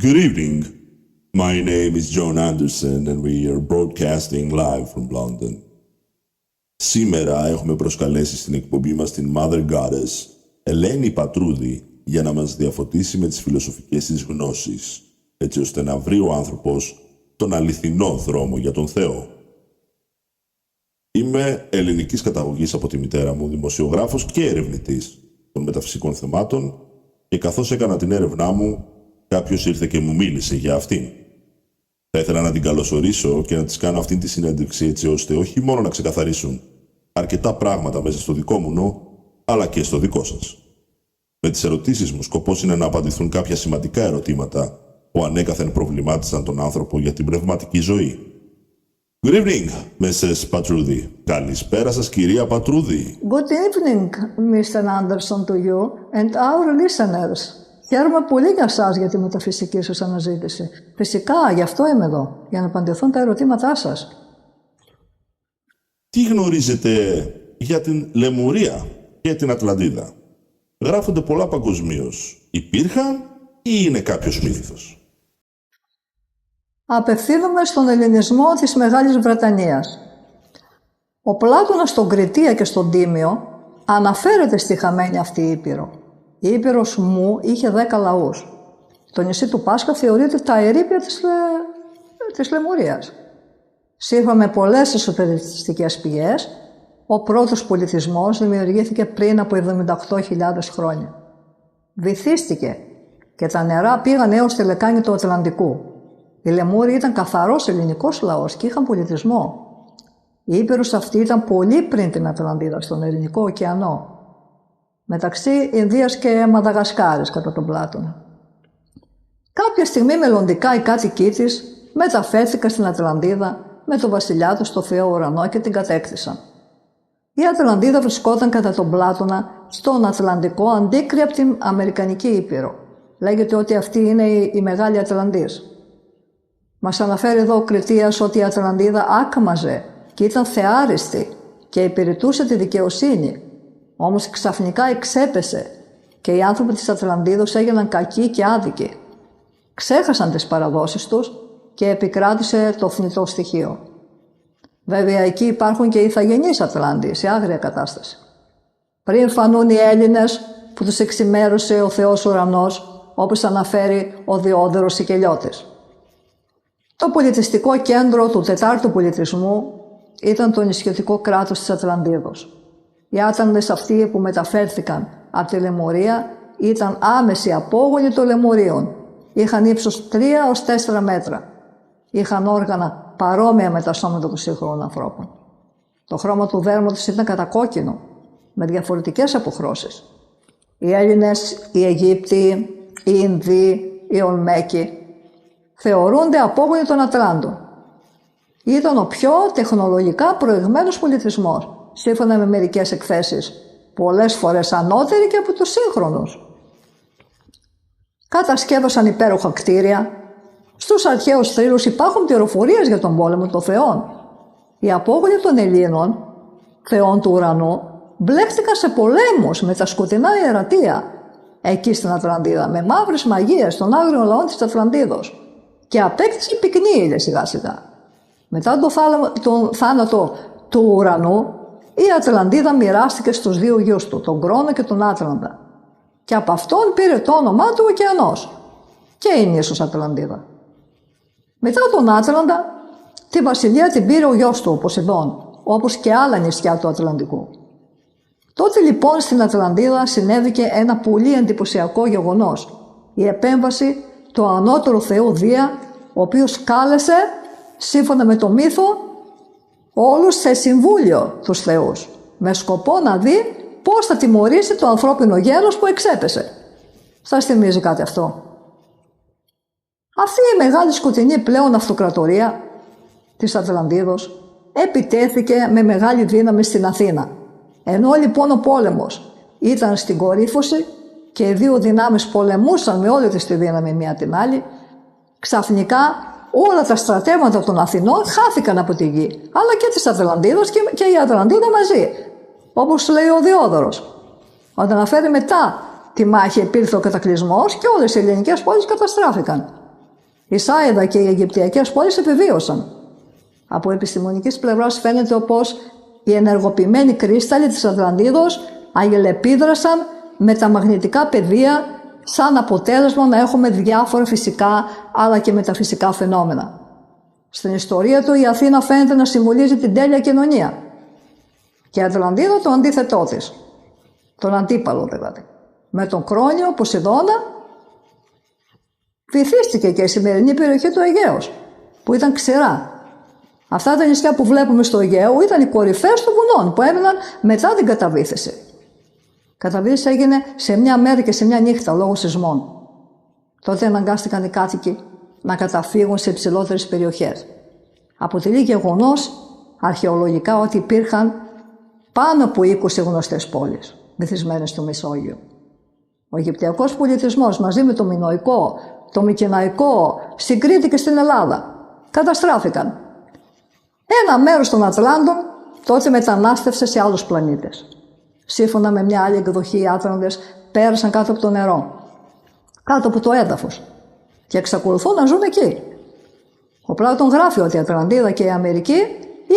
Good evening. My name is John Anderson and we are broadcasting live from London. Σήμερα έχουμε προσκαλέσει στην εκπομπή μας την Mother Goddess, Ελένη Πατρούδη, για να μας διαφωτίσει με τις φιλοσοφικές της γνώσεις, έτσι ώστε να βρει ο άνθρωπος τον αληθινό δρόμο για τον Θεό. Είμαι ελληνικής καταγωγής από τη μητέρα μου, δημοσιογράφος και ερευνητής των μεταφυσικών θεμάτων, και καθώς έκανα την έρευνά μου, κάποιος ήρθε και μου μίλησε για αυτήν. Θα ήθελα να την καλωσορίσω και να της κάνω αυτήν τη συνέντευξη, έτσι ώστε όχι μόνο να ξεκαθαρίσουν αρκετά πράγματα μέσα στο δικό μου νου, αλλά και στο δικό σας. Με τις ερωτήσεις μου σκοπός είναι να απαντηθούν κάποια σημαντικά ερωτήματα που ανέκαθεν προβλημάτισαν τον άνθρωπο για την πνευματική ζωή. Good evening, Mrs. Patrudi. Καλησπέρα σας, κυρία Πατρούδη. Good evening, Mr. Anderson, to you and our listeners. Χαίρομαι πολύ για σας για τη μεταφυσική σας αναζήτηση. Φυσικά, γι' αυτό είμαι εδώ, για να απαντηθούν τα ερωτήματά σας. Τι γνωρίζετε για την Λεμουρία και την Ατλαντίδα? Γράφονται πολλά παγκοσμίως. Υπήρχαν ή είναι κάποιος μύθος? Απευθύνομαι στον ελληνισμό της Μεγάλης Βρετανίας. Ο Πλάτωνας στον Κριτία και στον Τίμιο αναφέρεται στη χαμένη αυτή ήπειρο. Η ήπειρος μου είχε 10 λαούς. Το νησί του Πάσχα θεωρείται τα ερείπια της Λεμουρίας. Σύμφωνα με πολλές εσωτεριστικές πηγές, ο πρώτος πολιτισμός δημιουργήθηκε πριν από 78.000 χρόνια. Βυθίστηκε και τα νερά πήγαν έως τη λεκάνη του Ατλαντικού. Οι Λεμούροι ήταν καθαρός ελληνικός λαός και είχαν πολιτισμό. Η ήπειρος αυτή ήταν πολύ πριν την Ατλαντίδα, στον Ειρηνικό ωκεανό, μεταξύ Ινδίας και Μαδαγασκάρης κατά τον Πλάτωνα. Κάποια στιγμή μελλοντικά οι κάτοικοί της μεταφέρθηκαν στην Ατλαντίδα με τον βασιλιά του στο Θεό Ουρανό και την κατέκτησαν. Η Ατλαντίδα βρισκόταν κατά τον Πλάτωνα στον Ατλαντικό, αντίκρυ από την Αμερικανική Ήπειρο. Λέγεται ότι αυτή είναι η Μεγάλη Ατλαντής. Μας αναφέρει εδώ ο Κριτίας ότι η Ατλαντίδα άκμαζε και ήταν θεάριστη και υπηρετούσε τη δικαιοσύνη. Όμως ξαφνικά εξέπεσε και οι άνθρωποι της Ατλαντίδος έγιναν κακοί και άδικοι. Ξέχασαν τις παραδόσεις τους και επικράτησε το θνητό στοιχείο. Βέβαια, εκεί υπάρχουν και οι ηθαγενείς Ατλάντιοι, σε άγρια κατάσταση. Πριν φανούν οι Έλληνες που τους εξημέρωσε ο Θεός Ουρανός, όπως αναφέρει ο Διόδωρος Σικελιώτης. Το πολιτιστικό κέντρο του τετάρτου πολιτισμού ήταν το νησιωτικό κράτος της Ατλαντίδος. Οι Άτλαντες αυτοί που μεταφέρθηκαν από τη Λεμουρία ήταν άμεση απόγονοι των Λεμουρίων. Είχαν ύψος 3 ως 4 μέτρα. Είχαν όργανα παρόμοια με τα σώματα των σύγχρονων ανθρώπων. Το χρώμα του δέρματος ήταν κατακόκκινο, με διαφορετικές αποχρώσεις. Οι Έλληνες, οι Αιγύπτιοι, οι Ινδοί, οι Ολμέκοι θεωρούνται απόγονοι των Ατλάντων. Ήταν ο πιο τεχνολογικά προηγμένος πολιτισμός, σύμφωνα με μερικές εκθέσεις, πολλές φορές ανώτεροι και από τους σύγχρονους. Κατασκεύασαν υπέροχα κτίρια. Στους αρχαίους θρύλους υπάρχουν πληροφορίες για τον πόλεμο των θεών. Οι απόγονοι των Ελλήνων, θεών του ουρανού, μπλέχτηκαν σε πολέμους με τα σκοτεινά ιερατεία εκεί στην Ατλαντίδα, με μαύρες μαγείες των άγριων λαών της Ατλαντίδος, και απέκτησε πυκνή ύλη σιγά σιγά. Μετά τον θάνατο του ουρανού, η Ατλαντίδα μοιράστηκε στους 2 γιους του, τον Κρόνο και τον Άτλαντα. Και από αυτόν πήρε το όνομά του ωκεανός και η νήσος Ατλαντίδα. Μετά τον Άτλαντα, τη βασιλεία την πήρε ο γιος του, ο Ποσειδών, όπως και άλλα νησιά του Ατλαντικού. Τότε λοιπόν στην Ατλαντίδα συνέβηκε ένα πολύ εντυπωσιακό γεγονός. Η επέμβαση του ανώτερου θεού Δία, ο οποίος κάλεσε, σύμφωνα με το μύθο, όλους σε συμβούλιο τους θεούς, με σκοπό να δει πώς θα τιμωρήσει το ανθρώπινο γένος που εξέπεσε. Σας θυμίζει κάτι αυτό? Αυτή η μεγάλη σκοτεινή πλέον αυτοκρατορία της Ατλαντίδος επιτέθηκε με μεγάλη δύναμη στην Αθήνα. Ενώ λοιπόν ο πόλεμος ήταν στην κορύφωση και οι 2 δυνάμεις πολεμούσαν με όλη τη δύναμη μία την άλλη, ξαφνικά όλα τα στρατεύματα των Αθηνών χάθηκαν από τη γη, αλλά και της Ατλαντίδας και η Ατλαντίδα μαζί, όπως λέει ο Διόδωρος. Όταν αναφέρει μετά τη μάχη επήλθε ο κατακλυσμός και όλες οι ελληνικές πόλεις καταστράφηκαν. Η Σάιδα και οι Αιγυπτιακές πόλεις επιβίωσαν. Από επιστημονικής πλευράς φαίνεται πως οι ενεργοποιημένοι κρίσταλοι της Ατλαντίδος αλληλεπίδρασαν με τα μαγνητικά πεδία, σαν αποτέλεσμα να έχουμε διάφορα φυσικά αλλά και μεταφυσικά φαινόμενα. Στην ιστορία του η Αθήνα φαίνεται να συμβολίζει την τέλεια κοινωνία και η Ατλαντίδα το αντίθετό της, τον αντίπαλο δηλαδή. Με τον Κρόνιο, Ποσειδώνα, βυθίστηκε και η σημερινή περιοχή του Αιγαίου, που ήταν ξηρά. Αυτά τα νησιά που βλέπουμε στο Αιγαίο ήταν οι κορυφές των βουνών που έμειναν μετά την καταβύθιση. Η καταβύθιση έγινε σε μια μέρα και σε μια νύχτα λόγω σεισμών. Τότε αναγκάστηκαν οι κάτοικοι να καταφύγουν σε υψηλότερες περιοχές. Αποτελεί γεγονός αρχαιολογικά ότι υπήρχαν πάνω από 20 γνωστές πόλεις βυθισμένες στο Μεσόγειο. Ο Αιγυπτιακός πολιτισμός μαζί με το Μινωικό, το Μικεναϊκό, στην Κρήτη και στην Ελλάδα καταστράφηκαν. Ένα μέρος των Ατλάντων τότε μετανάστευσε σε άλλους πλανήτες. Σύμφωνα με μια άλλη εκδοχή, οι Άτλαντες πέρασαν κάτω από το νερό, κάτω από το έδαφος και εξακολουθούν να ζουν εκεί. Ο Πλάτων γράφει ότι η Ατλαντίδα και η Αμερική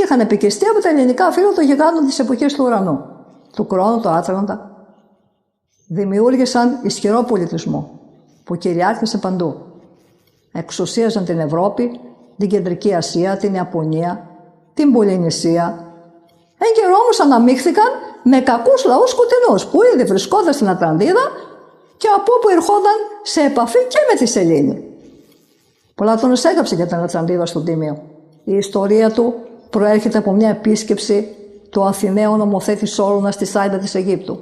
είχαν επικιστεί από τα ελληνικά φύλλα των γιγάντων της εποχής του ουρανού, του Κρόνου, του Άτλαντα. Δημιούργησαν ισχυρό πολιτισμό που κυριάρχησε παντού. Εξουσίαζαν την Ευρώπη, την Κεντρική Ασία, την Ιαπωνία, την Πολυνησία. Εν καιρό όμως αναμίχθηκαν με κακούς λαούς σκοτεινούς που ήδη βρισκόταν στην Ατλαντίδα και από όπου ερχόταν σε επαφή και με τη σελήνη. Πλάτωνος έγραψε για την Ατλαντίδα στον Τίμιο. Η ιστορία του προέρχεται από μια επίσκεψη του Αθηναίου νομοθέτη Σόλωνα στη Σάιδα της Αιγύπτου,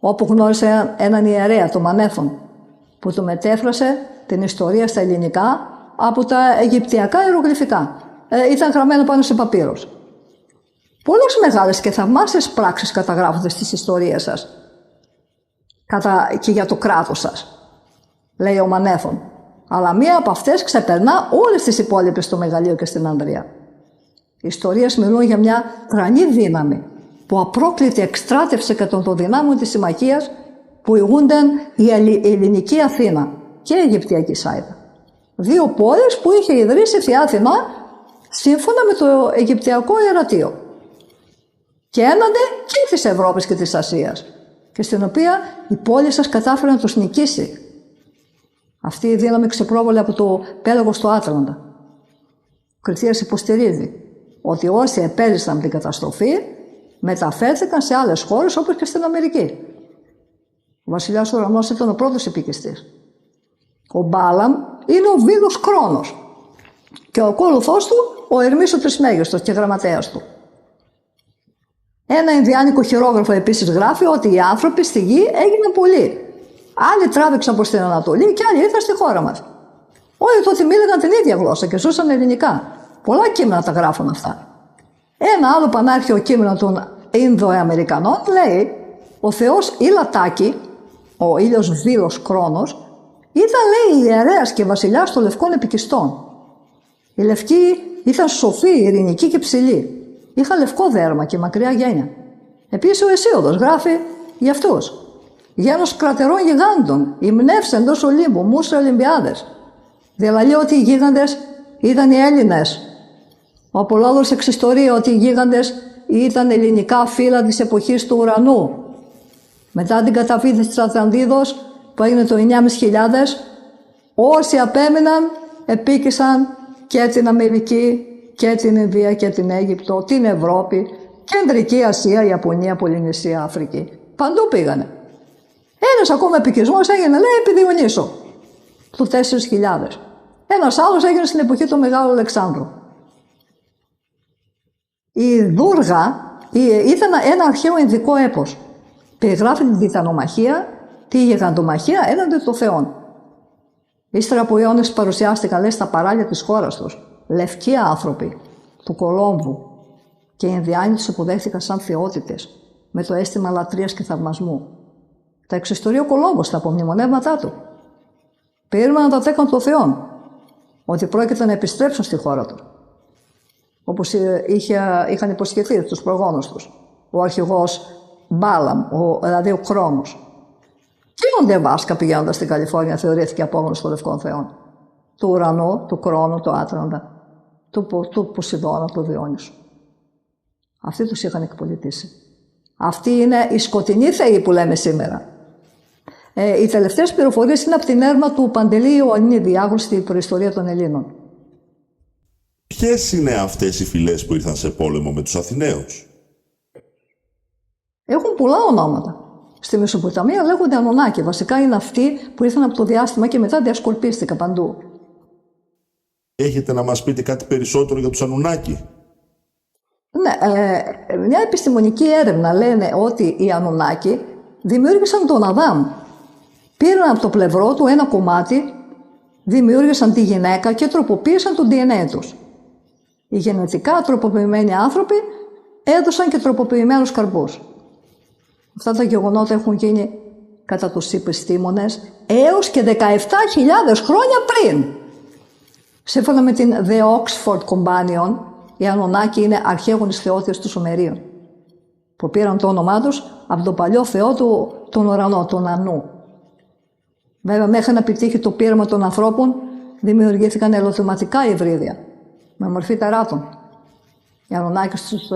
όπου γνώρισε έναν ιερέα, τον Μανέφων, που του μετέφρασε την ιστορία στα ελληνικά από τα αιγυπτιακά ιερογλυφικά. Ήταν γραμμένο πάνω σε παπύρους. Πολλές μεγάλες και θαυμάσιες πράξεις καταγράφονται στις ιστορίες σας και για το κράτος σας, λέει ο Μανέφων. Αλλά μία από αυτές ξεπερνά όλες τις υπόλοιπες στο μεγαλείο και στην Ανδρεία. Οι ιστορίες μιλούν για μια τρανή δύναμη που απρόκλητη εκστράτευσε κατά των δυνάμεων της συμμαχίας που ηγούνταν η ελληνική Αθήνα και η Αιγυπτιακή Σάιδα. Δύο πόλεις που είχε ιδρύσει η Θεία Αθηνά σύμφωνα με το Αιγυπτιακό Ιερατείο και έναντι και της Ευρώπης και της Ασίας, και στην οποία η πόλη σας κατάφερε να τους νικήσει. Αυτή η δύναμη ξεπρόβαλε από το πέλαγος του Άτλαντα. Ο Κριτίας υποστηρίζει ότι όσοι επέζησαν την καταστροφή μεταφέρθηκαν σε άλλες χώρες όπως και στην Αμερική. Ο βασιλιάς Ουρανός ήταν ο πρώτος επικιστής. Ο Μπάλαμ είναι ο Βίδος Κρόνος και ο ακόλουθός του ο Ερμής ο Τρισμέγιστος και γραμματέας του. Ένα Ινδιάνικο χειρόγραφο επίσης γράφει ότι οι άνθρωποι στη γη έγιναν πολλοί. Άλλοι τράβηξαν προς την Ανατολή και άλλοι ήρθαν στη χώρα μας. Όλοι τότε μίλαγαν την ίδια γλώσσα και ζούσαν ελληνικά. Πολλά κείμενα τα γράφουν αυτά. Ένα άλλο πανάρχαιο κείμενο των Ινδοαμερικανών λέει: ο Θεός Ιλατάκη, ο ήλιος Βίδος Κρόνος, ήταν, λέει, ιερέας και βασιλιάς των λευκών επικιστών. Οι λευκοί ήταν σοφοί, ειρηνικοί και ψηλοί. Είχαν λευκό δέρμα και μακριά γένια. Επίσης ο Αισίωδος γράφει για αυτούς: γένος κρατερών γιγάντων, υμνεύς εντός Ολύμπου, μους Ολυμπιάδες. Δηλαδή ότι οι γίγαντες ήταν οι Έλληνες. Ο Απολόδωρος εξιστορεί ότι οι γίγαντες ήταν ελληνικά φύλλα της εποχής του ουρανού. Μετά την καταβίθηση της Ατλαντίδος που έγινε το 9.500, όσοι απέμειναν επίκησαν και την Αμερική και την Ινδία και την Αίγυπτο, την Ευρώπη, Κεντρική Ασία, Ιαπωνία, Πολυνησία, Αφρική. Παντού πήγανε. Ένας ακόμα επικισμός έγινε, λέει, επί Διονύσου, του 4.000. Ένας άλλος έγινε στην εποχή του Μεγάλου Αλεξάνδρου. Η Δούργα ήταν ένα αρχαίο Ινδικό έπος. Περιγράφει την τιτανομαχία, τη γιγαντομαχία έναντι των θεών. Ύστερα από αιώνες παρουσιάστηκαν, λέει, στα παράλια της χώρας τους λευκοί άνθρωποι του Κολόμβου και οι Ινδιάνοι τους υποδέχθηκαν σαν θεότητες με το αίσθημα λατρείας και θαυμασμού. Τα εξιστορεί ο Κολόμβος στα απομνημονεύματά του. Περίμεναν τα τέκνα των θεών ότι πρόκειται να επιστρέψουν στη χώρα του, όπως είχαν υποσχεθεί στους προγόνους τους ο αρχηγός Μπάλαμ, δηλαδή ο Κρόνος. Και ο Ντεβάσκα, πηγαίνοντας στην Καλιφόρνια, θεωρήθηκε απόγονος των Λευκών Θεών. του ουρανού, του Κρόνου, του Άτραντα, του Ποσειδώνα, του Διόνυσου. Αυτοί τους είχαν εκπολιτήσει. Αυτοί είναι οι σκοτεινοί θεοί που λέμε σήμερα. Οι τελευταίες πληροφορίες είναι από την έρευνα του Παντελή Ιωαννίδη, άγνωστη προϊστορία των Ελλήνων. Ποιες είναι αυτές οι φυλές που ήρθαν σε πόλεμο με τους Αθηναίους? Έχουν πολλά ονόματα. Στη Μεσοποταμία λέγονται Ανωνάκοι. Βασικά είναι αυτοί που ήρθαν από το διάστημα και μετά διασκορπίστηκαν παντού. Έχετε να μας πείτε κάτι περισσότερο για τους Ανουνάκη? Ναι, μια επιστημονική έρευνα λένε ότι οι Ανουνάκοι δημιούργησαν τον Αδάμ. Πήραν από το πλευρό του ένα κομμάτι, δημιούργησαν τη γυναίκα και τροποποίησαν το DNA τους. Οι γενετικά τροποποιημένοι άνθρωποι έδωσαν και τροποποιημένους καρπούς. Αυτά τα γεγονότα έχουν γίνει κατά τους επιστήμονες έως και 17.000 χρόνια πριν. Σύμφωνα με την The Oxford Companion, οι Ανουνάκοι είναι αρχαίγονες θεότητες του Σουμερίων, που πήραν το όνομά τους από τον παλιό θεό τον ουρανό, τον Ανού. Βέβαια, μέχρι να επιτύχει το πείραμα των ανθρώπων, δημιουργήθηκαν ελωτηματικά υβρίδια, με μορφή τεράτων. Οι Ανουνάκοι στους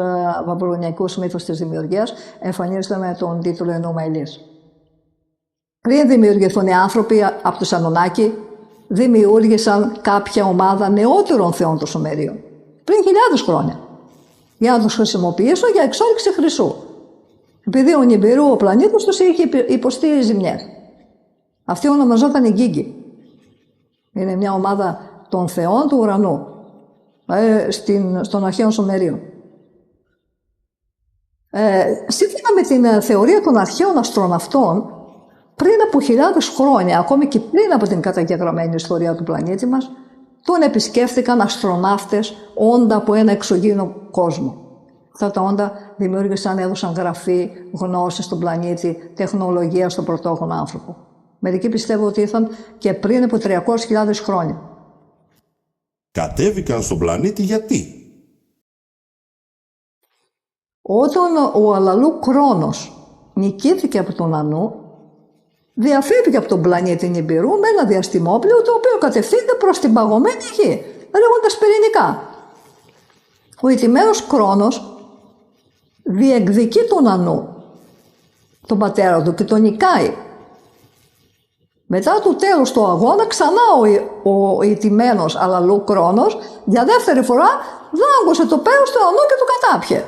βαβυλωνιακούς μύθους της δημιουργίας εμφανίζονται με τον τίτλο Ενούμα Ελής. Πριν δημιουργηθούν οι άνθρωποι από τους Ανουνάκοι, δημιούργησαν κάποια ομάδα νεότερων θεών των Σουμερίων, πριν χιλιάδες χρόνια, για να τους χρησιμοποιήσουν για εξόρυξη χρυσού. Επειδή ο Νιμπηρού, ο πλανήτης τους, είχε υποστεί ζημιές. Αυτή ονομαζόταν η Γκίγκη. Είναι μια ομάδα των θεών του ουρανού, στον αρχαίο Σουμερίων. Σύμφωνα με την θεωρία των αρχαίων αστροναυτών, πριν από χιλιάδες χρόνια, ακόμη και πριν από την καταγεγραμμένη ιστορία του πλανήτη μας, τον επισκέφθηκαν αστροναύτες όντα από ένα εξωγήινο κόσμο. Αυτά τα όντα δημιούργησαν, έδωσαν γραφή, γνώσεις στον πλανήτη, τεχνολογία στον πρωτόγονο άνθρωπο. Μερικοί πιστεύουν ότι ήρθαν και πριν από 300.000 χρόνια. Κατέβηκαν στον πλανήτη γιατί? Όταν ο Αλλαλού Κρόνος νικήθηκε από τον Ανού, διαφύγηκε από τον πλανήτη Νιμπηρού με ένα διαστημόπλαιο το οποίο κατευθύνεται προς την παγωμένη γη, ρέγοντας πυρηνικά. Ο ηττημένος Κρόνος διεκδικεί τον Ανού, τον πατέρα του, και τον νικάει. Μετά το τέλος του αγώνα, ξανά ο ηττημένος Αλλαλού Κρόνος για δεύτερη φορά δάγκωσε το πέρος του Ανού και το κατάπιε.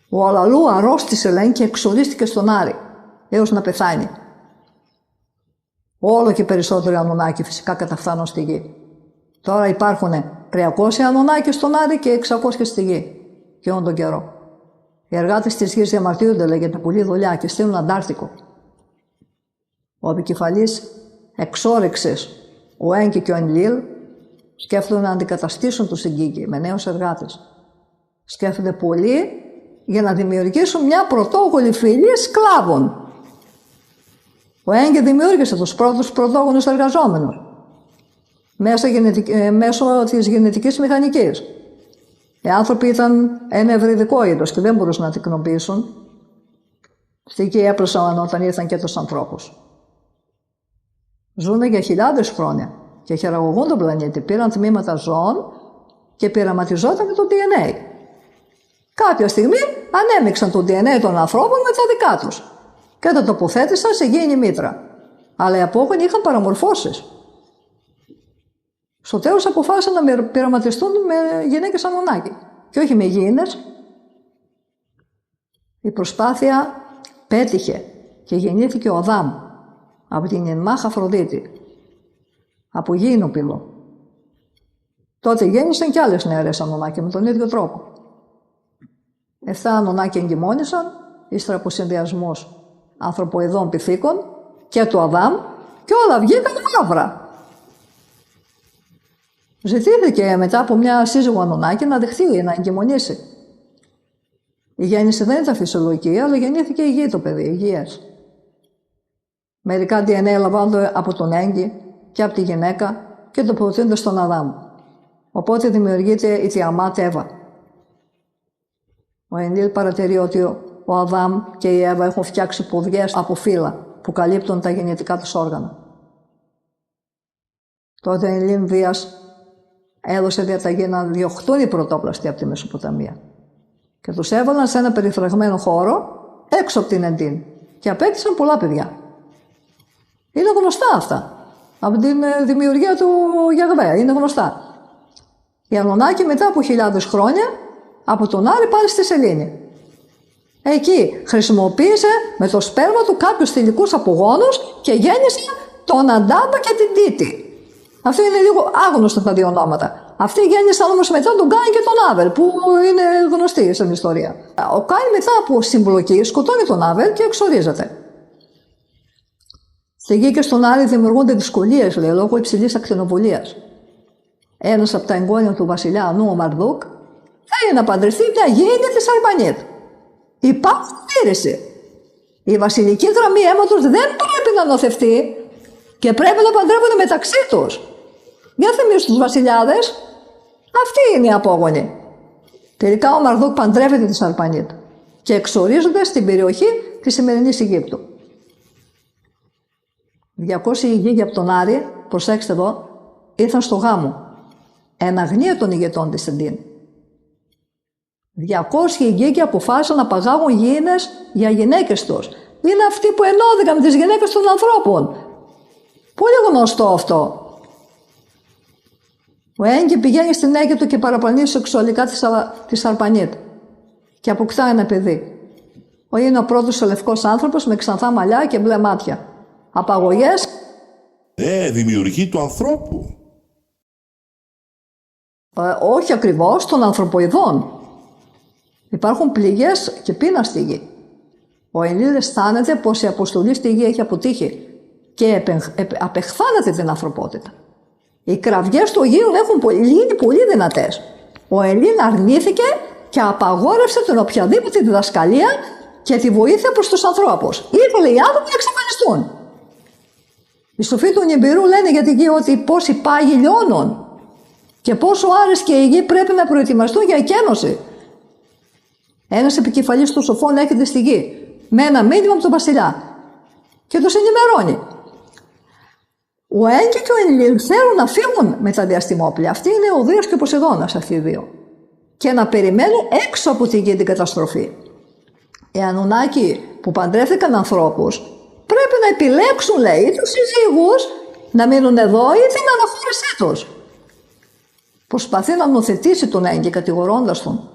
Ο Αλλαλού αρρώστησε, λένε, και εξορίστηκε στον Άρη, έως να πεθάνει. Όλο και περισσότεροι Ανουνάκοι φυσικά καταφθάνουν στη γη. Τώρα υπάρχουν 300 Ανουνάκοι στον Άρη και 600 στη γη, και όλον τον καιρό. Οι εργάτες της γης διαμαρτύρονται, λέγεται, πολλή δουλειά και στείλουν Αντάρτικο. Ο επικεφαλής εξόρυξης, ο Έγκη και ο Ενλίλ, σκέφτονται να αντικαταστήσουν τους Γκίγκη με νέους εργάτες. Σκέφτονται πολύ για να δημιουργήσουν μια πρωτόγονη φυλή σκλάβων. Ο Έγκη δημιούργησε τους πρώτους πρωτόγονους εργαζόμενους μέσω της γενετικής μηχανικής. Οι άνθρωποι ήταν ένα ευρυδικό είδος και δεν μπορούσαν να τεκνοποιήσουν. Στη γη έπλωσαν όταν ήρθαν και τους ανθρώπους. Ζούνε για χιλιάδες χρόνια και χειραγωγούν τον πλανήτη. Πήραν τμήματα ζώων και πειραματιζόταν με το DNA. Κάποια στιγμή ανέμειξαν το DNA των ανθρώπων με τα δικά τους και τα τοποθέτησαν σε γήινη μήτρα. Αλλά οι απόγονοι είχαν παραμορφώσεις. Στο τέλος αποφάσισαν να πειραματιστούν με γυναίκες Ανουνάκη και όχι με γήινες. Η προσπάθεια πέτυχε και γεννήθηκε ο Αδάμ από την Ενμάχ Αφροδίτη, από γήινο πυλό. Τότε γέννησαν κι άλλες νεαρές Ανουνάκη με τον ίδιο τρόπο. 7 Ανουνάκη εγκυμόνησαν, ύστερα από συνδυασμούς ανθρωποειδών πυθίκων και του Αδάμ, και όλα βγήκαν μαύρα. Ζητήθηκε μετά από μια σύζυγο Ανουνάκη να δεχτεί, να εγκυμονήσει. Η γέννηση δεν ήταν φυσιολογική, αλλά γεννήθηκε υγιή το παιδί, υγιές. Μερικά DNA λαμβάνονται από τον Έγκη και από τη γυναίκα και τοποθετούνται στον Αδάμ. Οπότε δημιουργείται η Τιαμάτ Εύα. Ο Ενλίλ παρατηρεί ότι ο Αδάμ και η Εύα έχουν φτιάξει ποδιές από φύλλα που καλύπτουν τα γεννητικά τους όργανα. Τότε η Ελλήν Δίας έδωσε διαταγή να διωχτούν οι πρωτόπλαστοι από τη Μεσοποταμία. Και τους έβαλαν σε ένα περιφραγμένο χώρο έξω από την Εντίν. Και απέκτησαν πολλά παιδιά. Είναι γνωστά αυτά. Από την δημιουργία του Γιαγβέ. Είναι γνωστά. Οι Ανουνάκοι μετά από 1000 χρόνια από τον Άρη πάνε στη Σελήνη. Εκεί χρησιμοποίησε με το σπέρμα του κάποιους θηλυκούς απογόνους και γέννησε τον Αντάμπα και την Τίτη. Αυτοί είναι λίγο άγνωστα τα δύο ονόματα. Αυτοί γέννησαν όμως μετά τον Κάιν και τον Άβελ, που είναι γνωστοί στην ιστορία. Ο Κάιν μετά από συμπλοκή σκοτώνει τον Άβελ και εξορίζεται. Στη γη και στον Άρη δημιουργούνται δυσκολίες, λέει, λόγω υψηλής ακτινοβολίας. Ένας από τα εγγόνια του βασιλιά Ανού, ο Μαρδούκ, θέλει να παντρευτεί μια γήινη της Αρπανίτ. Υπάρχει τήρηση. Η βασιλική γραμμή αίματος δεν πρέπει να νοθευτεί και πρέπει να παντρεύονται μεταξύ τους. Για θυμίσου τους βασιλιάδες, αυτοί είναι οι απόγονοι. Τελικά ο Μαρδούκ παντρεύεται τη Αρπανίτ και εξορίζονται στην περιοχή της σημερινής Αιγύπτου. 200 γίγοι από τον Άρη, προσέξτε εδώ, ήρθαν στο γάμο. Εν αγνία των ηγετών της Εντίν. 200 γίγοι αποφάσισαν να παγάγουν γήινες για γυναίκες τους. Είναι αυτοί που ενώδηκαν με τις γυναίκες των ανθρώπων. Πολύ γνωστό αυτό. Ο Έγκη πηγαίνει στην Αίγυπτο και παραπλανεί σεξουαλικά τη Αρπανίτ και αποκτά ένα παιδί. Είναι ο πρώτος λευκός άνθρωπος με ξανθά μαλλιά και μπλε μάτια. Απαγωγές. Δημιουργή του ανθρώπου. Όχι ακριβώς, των ανθρωποειδών. Υπάρχουν πληγές και πείνα στη γη. Ο Ενήλ αισθάνεται πως η αποστολή στη γη έχει αποτύχει και απεχθάνεται την ανθρωπότητα. Οι κραυγές του Αγίου έχουν γίνει πολύ δυνατές. Ο Ελλήν αρνήθηκε και απαγόρευσε την οποιαδήποτε διδασκαλία και τη βοήθεια προς τους ανθρώπους. Ήθελε οι άνθρωποι να εξαφανιστούν. Οι σοφοί του Νιμπηρού λένε για τη γη ότι πώς οι πάγοι λιώνουν και πόσο ο Άρης και η γη πρέπει να προετοιμαστούν για εκένωση. Ένας επικεφαλής των σοφών έρχεται στη γη με ένα μήνυμα από τον βασιλιά και τους ενημερώνει. Ο Έγκη και ο Ενήλ θέλουν να φύγουν με τα διαστημόπλια. Αυτή είναι ο Δίας και ο Ποσειδώνας, αυτοί οι δύο. Και να περιμένουν έξω από τη γη την καταστροφή. Οι Ανουνάκοι που παντρεύτηκαν ανθρώπους πρέπει να επιλέξουν, λέει, τους συζύγους να μείνουν εδώ ή την αναχώρησή τους. Προσπαθεί να νοθετήσει τον Έγκη κατηγορώντας τον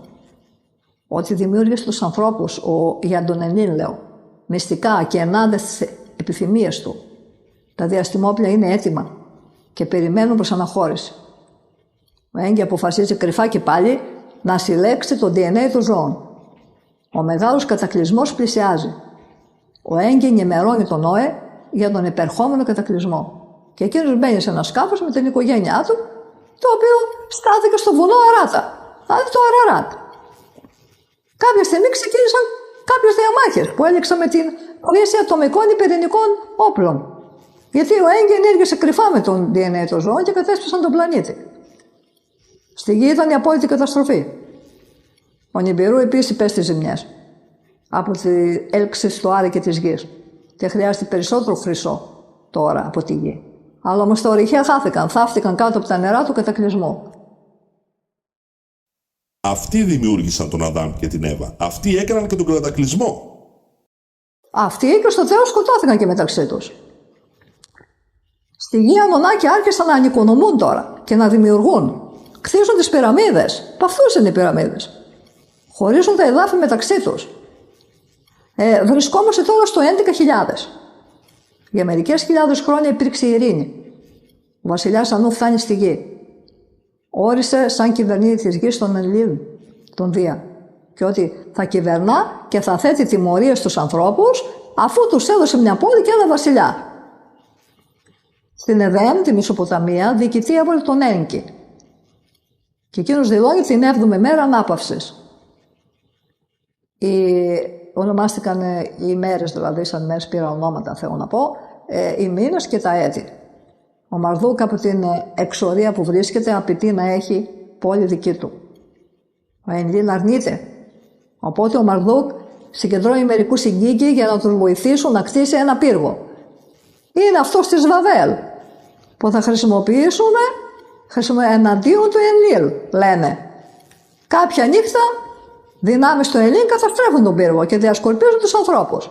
ότι δημιούργησε τους ανθρώπους για τον Ενήλ, λέω, μυστικά και ενάντια στις επιθυμίες του. Τα διαστημόπλια είναι έτοιμα και περιμένουν προς αναχώρηση. Ο Έγκη αποφασίζει κρυφά και πάλι να συλλέξει το DNA των ζώων. Ο μεγάλος κατακλυσμός πλησιάζει. Ο Έγκη ενημερώνει τον Νόε για τον επερχόμενο κατακλυσμό. Και εκείνος μπαίνει σε ένα σκάφος με την οικογένειά του, το οποίο στάθηκε στο βουνό Αράτα, δηλαδή το Αραράτ. Κάποια στιγμή ξεκίνησαν κάποιες διαμάχες που έληξαν με την χρήση ατομικών ή πυρηνικών όπλων. Γιατί ο Έγκη ενέργησε κρυφά με τον DNA των ζώων και κατέσπασαν τον πλανήτη. Στη γη ήταν η απόλυτη καταστροφή. Ο Νιμπηρού επίσης υπέστη ζημιές από τη έλξη στο Άρη και της γης. Και χρειάζεται περισσότερο χρυσό τώρα από τη γη. Αλλά όμως τα ορυχεία χάθηκαν, θαύτηκαν κάτω από τα νερά του κατακλυσμού. Αυτοί δημιούργησαν τον Αδάμ και την Εύα. Αυτοί έκαναν και τον κατακλυσμό. Αυτοί και στο τέλος σκοτώθηκαν και μεταξύ τους. Στη γη Ανουνάκοι άρχισαν να ανοικονομούν τώρα και να δημιουργούν. Κτίζουν τις πυραμίδες. Παθούς είναι οι πυραμίδες. Χωρίζουν τα εδάφη μεταξύ τους. Βρισκόμαστε τώρα στο 11.000. Για μερικές χιλιάδες χρόνια υπήρξε ειρήνη. Ο βασιλιάς Ανού φτάνει στη γη. Όρισε σαν κυβερνήτη της γης τον Ενήλ, τον Δία. Και ότι θα κυβερνά και θα θέτει τιμωρίες στους ανθρώπους αφού τους έδωσε μια πόλη και ένα βασιλιά. Στην Εδέμ, τη Μεσοποταμία, διοικητή έβαλε τον Έγκη. Και εκείνος δηλώνει την 7η μέρα ανάπαυσης. Ονομάστηκαν οι μέρες, δηλαδή, σαν μέρες πήρα ονόματα, θέλω να πω, οι μήνες και τα έτη. Ο Μαρδούκ από την εξορία που βρίσκεται απαιτεί να έχει πόλη δική του. Ο Ενήλ αρνείται. Οπότε ο Μαρδούκ συγκεντρώνει μερικούς συγκίκη για να τους βοηθήσουν να κτίσει ένα πύργο. Είναι αυτός της Βαβέλ. που θα χρησιμοποιήσουμε εναντίον του Ενλήλ, λένε. Κάποια νύχτα δυνάμεις του Ενλήλ καταστρέφουν τον πύργο και διασκορπίζουν τους ανθρώπους.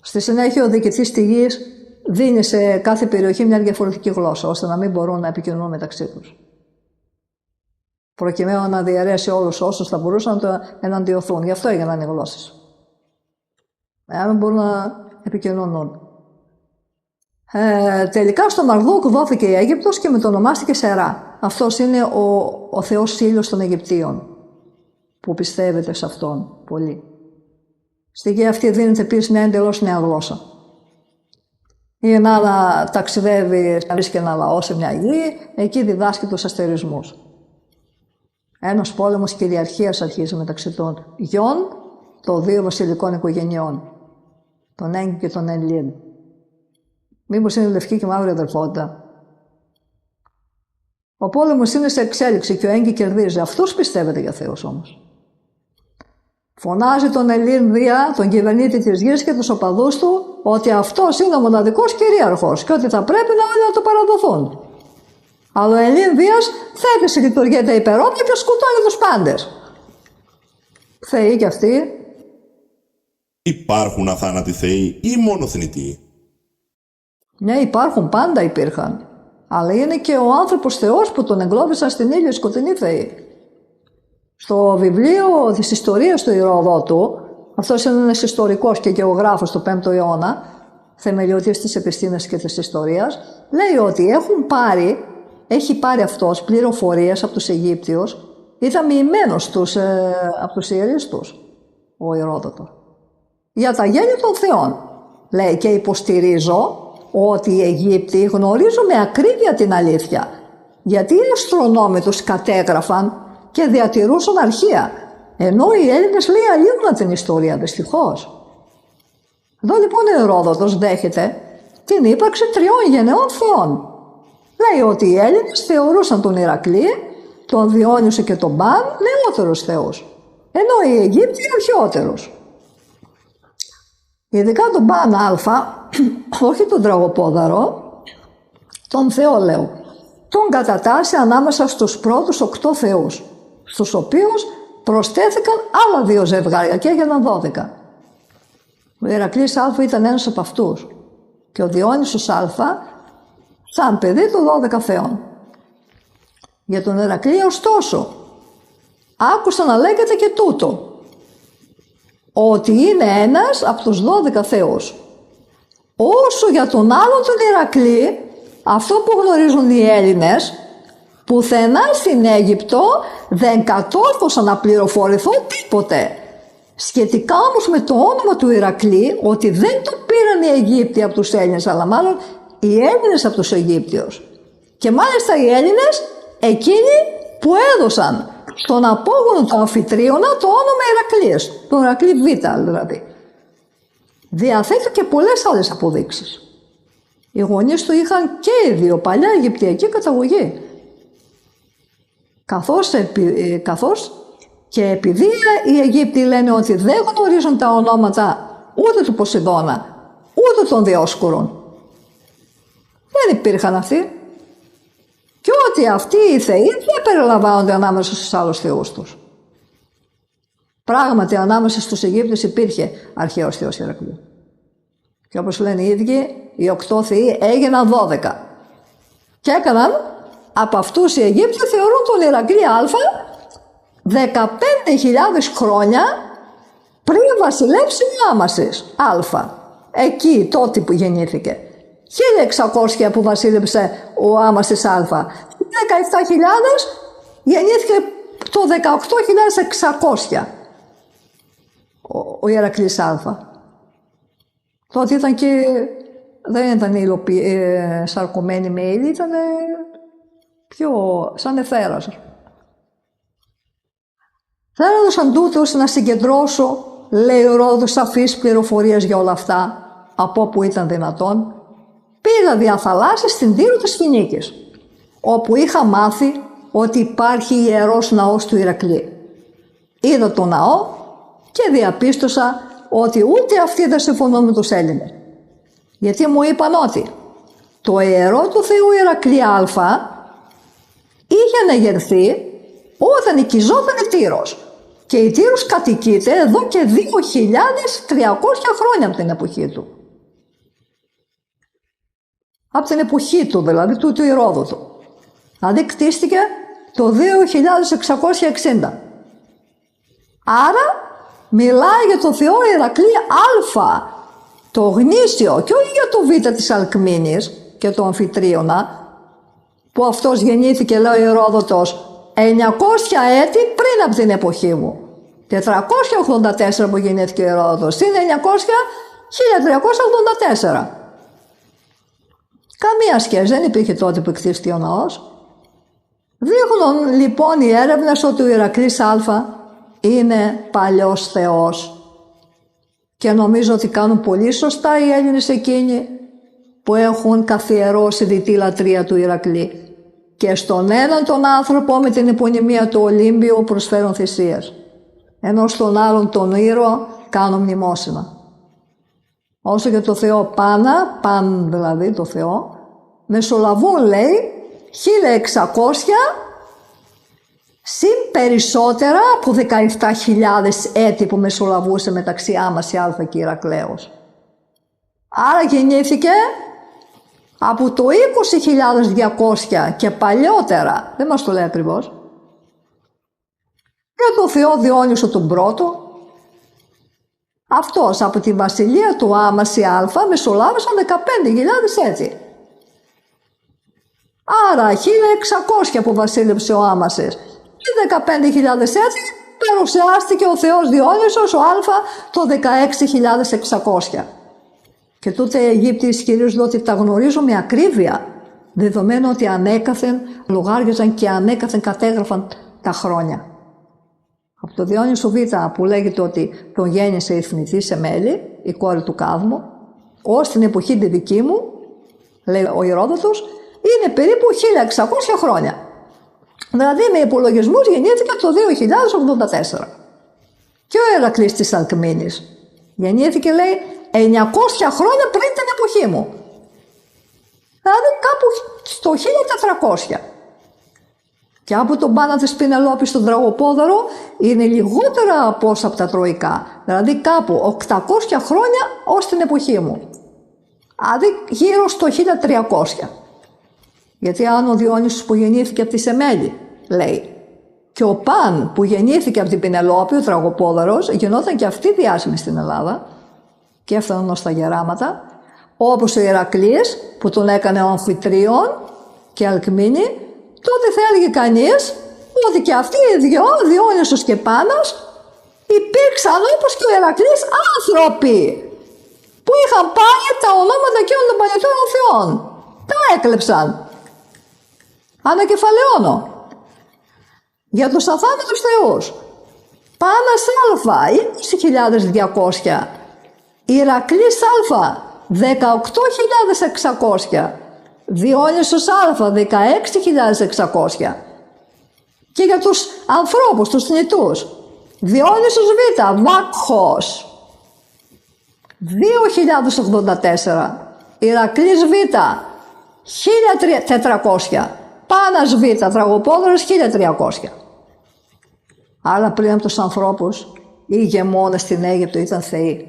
Στη συνέχεια ο διοικητής της γης δίνει σε κάθε περιοχή μια διαφορετική γλώσσα, ώστε να μην μπορούν να επικοινωνούν μεταξύ τους. Προκειμένου να διαιρέσει όλους όσους θα μπορούσαν να το εναντιωθούν. Γι' αυτό έγιναν οι γλώσσες. Να μην μπορούν να επικοινωνούν. Τελικά στο Μαρδούκ δόθηκε η Αίγυπτος και μετονομάστηκε Σερά. Αυτός είναι ο θεός ήλιος των Αιγυπτίων, που πιστεύετε σε αυτόν πολύ. Στη γη αυτή δίνεται επίσης μια εντελώς νέα γλώσσα. Η Ελλάδα ταξιδεύει, βρίσκει ένα λαό σε μια γη, εκεί διδάσκει τους αστερισμούς. Ένας πόλεμος κυριαρχίας αρχίζει μεταξύ των γιών των δύο βασιλικών οικογενειών, τον Έγκη και τον Ενλήλ. Μήπως είναι λευκή και μαύρη αδερφότητα. Ο πόλεμος είναι σε εξέλιξη και ο Έγκη κερδίζει. Αυτούς πιστεύετε για θεούς όμως. Φωνάζει τον Ελλήν Δία, τον κυβερνήτη της γης και τους οπαδούς του, ότι αυτός είναι ο μοναδικός κυρίαρχος και ότι θα πρέπει όλοι να το παραδοθούν. Αλλά ο Ελλήν Δίας θέτει σε λειτουργία τα υπερόπλια και σκοτώνει τους πάντες. Θεοί κι αυτοί. Υπάρχουν αθάνατοι θεοί ή μόνο θνητοί? Ναι, υπάρχουν, πάντα υπήρχαν. Αλλά είναι και ο άνθρωπος Θεός που τον εγκλώβησαν στην ήλιο σκοτεινή θεοί. Στο βιβλίο της ιστορίας του Ηροδότου, αυτός είναι ένας ιστορικός και γεωγράφος του 5ου αιώνα, θεμελιωτής της επιστήμης και της ιστορίας, λέει ότι έχει πάρει αυτός πληροφορίες από τους Αιγύπτιους, ήταν μοιημένος από τους ιερίστους, ο Ηρόδοτος, για τα γέννη των θεών. Λέει, και υποστηρίζω ότι οι Αιγύπτιοι γνωρίζουν με ακρίβεια την αλήθεια, γιατί οι αστρονόμοι τους κατέγραφαν και διατηρούσαν αρχεία, ενώ οι Έλληνες λέει αλλήλουν την ιστορία, δυστυχώς. Εδώ λοιπόν ο Ηρόδοτος δέχεται την ύπαρξη 3 γενναιών θεών. Λέει ότι οι Έλληνες θεωρούσαν τον Ηρακλή, τον Διόνυσο και τον Παν νεότερους θεούς, ενώ οι Αιγύπτιοι αρχαιότερους. Ειδικά τον Παν Α, όχι τον Τραγοπόδαρο, τον Θεόλεο, τον κατατάσσει ανάμεσα στους πρώτους 8 θεούς, στους οποίους προσθέθηκαν άλλα 2 ζευγάρια και έγιναν 12. Ο Ηρακλής Α ήταν ένας από αυτούς και ο Διόνυσος Α σαν παιδί των 12 θεών. Για τον Ηρακλή ωστόσο άκουσα να λέγεται και τούτο, ότι είναι ένας από τους 12 θεούς. Όσο για τον άλλον τον Ηρακλή, αυτό που γνωρίζουν οι Έλληνες, πουθενά στην Αίγυπτο δεν κατόρθωσαν να πληροφορηθούν τίποτε. Σχετικά όμως με το όνομα του Ηρακλή, ότι δεν το πήραν οι Αιγύπτιοι από τους Έλληνες, αλλά μάλλον οι Έλληνες από τους Αιγύπτιους. Και μάλιστα οι Έλληνες εκείνοι που έδωσαν στον απόγονο του Αμφιτρίωνα το όνομα Ηρακλής, τον Ηρακλή Β δηλαδή. Διαθέτει και πολλές άλλες αποδείξεις. Οι γονείς του είχαν και οι δύο παλιά Αιγυπτιακή καταγωγή. Καθώς και επειδή οι Αιγύπτιοι λένε ότι δεν γνωρίζουν τα ονόματα ούτε του Ποσειδώνα, ούτε των Διόσκουρων, δεν υπήρχαν αυτοί. Και ότι αυτοί οι θεοί δεν περιλαμβάνονται ανάμεσα στους άλλους θεούς τους. Πράγματι, ανάμεσα στους Αιγύπτιους υπήρχε αρχαίος θεός Ηρακλή. Και όπως λένε οι ίδιοι, οι 8 θεοί έγιναν 12. Και έκαναν από αυτούς οι Αιγύπτιοι θεωρούν τον Ηρακλή Α 15.000 χρόνια πριν βασιλέψει ο Άμασης Α. Εκεί, τότε που γεννήθηκε. 1.600 που βασίλεψε ο Άμασης Α. 17.000 γεννήθηκε το 18.600 ο Ηρακλής Α. Τότε ήταν και δεν ήταν σαρκωμένη με ύλη, ήταν πιο σαν εθέρας. Θα έδωσαν τούτος να συγκεντρώσω, λέει ο Ρόδος, σαφείς πληροφορίες για όλα αυτά, από όπου ήταν δυνατόν. Πήγα δια θαλάσσης στην Τύρο της Φινίκης, όπου είχα μάθει ότι υπάρχει ιερός ναός του Ηρακλή. Είδα τον ναό και διαπίστωσα ότι ούτε αυτοί δεν συμφωνούν με τους Έλληνες. Γιατί μου είπαν ότι το ιερό του Θεού Ηρακλή Α είχε αναγερθεί όταν οικιζόταν η Τύρος. Και η Τύρος κατοικείται εδώ και 2.300 χρόνια από την εποχή του. Από την εποχή του δηλαδή, του Ηρόδοτου. Δηλαδή κτίστηκε το 2660. Άρα μιλάει για το Θεό Ηρακλή Α, το γνήσιο, και όχι για το Β της Αλκμήνης και το Αμφιτρίωνα, που αυτός γεννήθηκε, λέει ο Ηρόδοτος, 900 έτη πριν από την εποχή μου. 484 που γεννήθηκε ο Ηρόδοτος, είναι 1384. Καμία σχέση, δεν υπήρχε τότε που εκτίστηκε ο ναός. Δείχνουν λοιπόν οι έρευνες ότι ο Ηρακλής Α είναι παλιός θεός. Και νομίζω ότι κάνουν πολύ σωστά οι Έλληνες εκείνοι που έχουν καθιερώσει διτή λατρεία του Ηρακλή. Και στον έναν τον άνθρωπο με την επωνυμία του Ολύμπιου προσφέρουν θυσίες. Ενώ στον άλλον τον ήρωα κάνουν μνημόσυνα. Όσο για το Θεό Πάνα, Παν δηλαδή το Θεό, μεσολαβούν λέει 1600 συν περισσότερα από 17.000 έτη που μεσολαβούσε μεταξύ Άμαση Α και Ηρακλέως. Άρα γεννήθηκε από το 20.200 και παλιότερα, δεν μας το λέει ακριβώς, για το Θεό Διόνυσο τον πρώτο. Αυτός από τη βασιλεία του Άμαση Α μεσολάβησαν 15.000 έτη. Άρα 1.600 που βασίλεψε ο Άμασης και 15.000 έτη παρουσιάστηκε ο Θεός Διόνυσος ο Α το 16.600. Και τότε οι Αιγύπτιοι ισχυρίζονται ότι τα γνωρίζουν με ακρίβεια, δεδομένου ότι ανέκαθεν λογάριαζαν και ανέκαθεν κατέγραφαν τα χρόνια. Από το Διόνυσο Β που λέγεται ότι τον γέννησε η θνητή Σεμέλη, η κόρη του Κάδμου, ως την εποχή τη δική μου, λέει ο Ηρόδοτος, είναι περίπου 1.600 χρόνια. Δηλαδή με υπολογισμούς γεννήθηκε το 2084. Και ο Ηρακλής της Αλκμήνης γεννήθηκε, λέει, 900 χρόνια πριν την εποχή μου. Δηλαδή κάπου στο 1400. Και από τον Πάνα της Πινελόπης στον Τραγωπόδωρο είναι λιγότερα από όσα από τα τροϊκά. Δηλαδή κάπου 800 χρόνια ως την εποχή μου. Δηλαδή γύρω στο 1300. Γιατί αν ο Διόνυσος που γεννήθηκε από τη Σεμέλη, λέει, και ο Παν που γεννήθηκε από την Πινελόπη, ο Τραγωπόδωρος, γινόταν και αυτοί διάσημοι στην Ελλάδα και έφταναν ως τα γεράματα, όπως ο Ηρακλής που τον έκανε ο Αμφιτρίων και Αλκμήνη, τότε θα έλεγε κανείς ότι και αυτοί οι δυο, Διόνυσος και Πάνας, υπήρξαν όπως και ο Ηρακλής άνθρωποι που είχαν πάρει τα ονόματα εκείνων των παλιωτών θεών. Τα έκλεψαν. Ανακεφαλαιώνω. Για τους αθάνατους θεούς. Πάνας Α, 20.200. Ηρακλής Α, 18.600. Διόνυσος Α, 16.600. Και για τους ανθρώπους, τους θνητούς. Διόνυσος Β, Βάκχος, 2.084. Ηρακλής Β, 1.400. Πάνας Β, Τραγωπόδωρος, 1.300. Άρα πριν από τους ανθρώπους, οι ηγεμόνες στην Αίγυπτο ήταν θεοί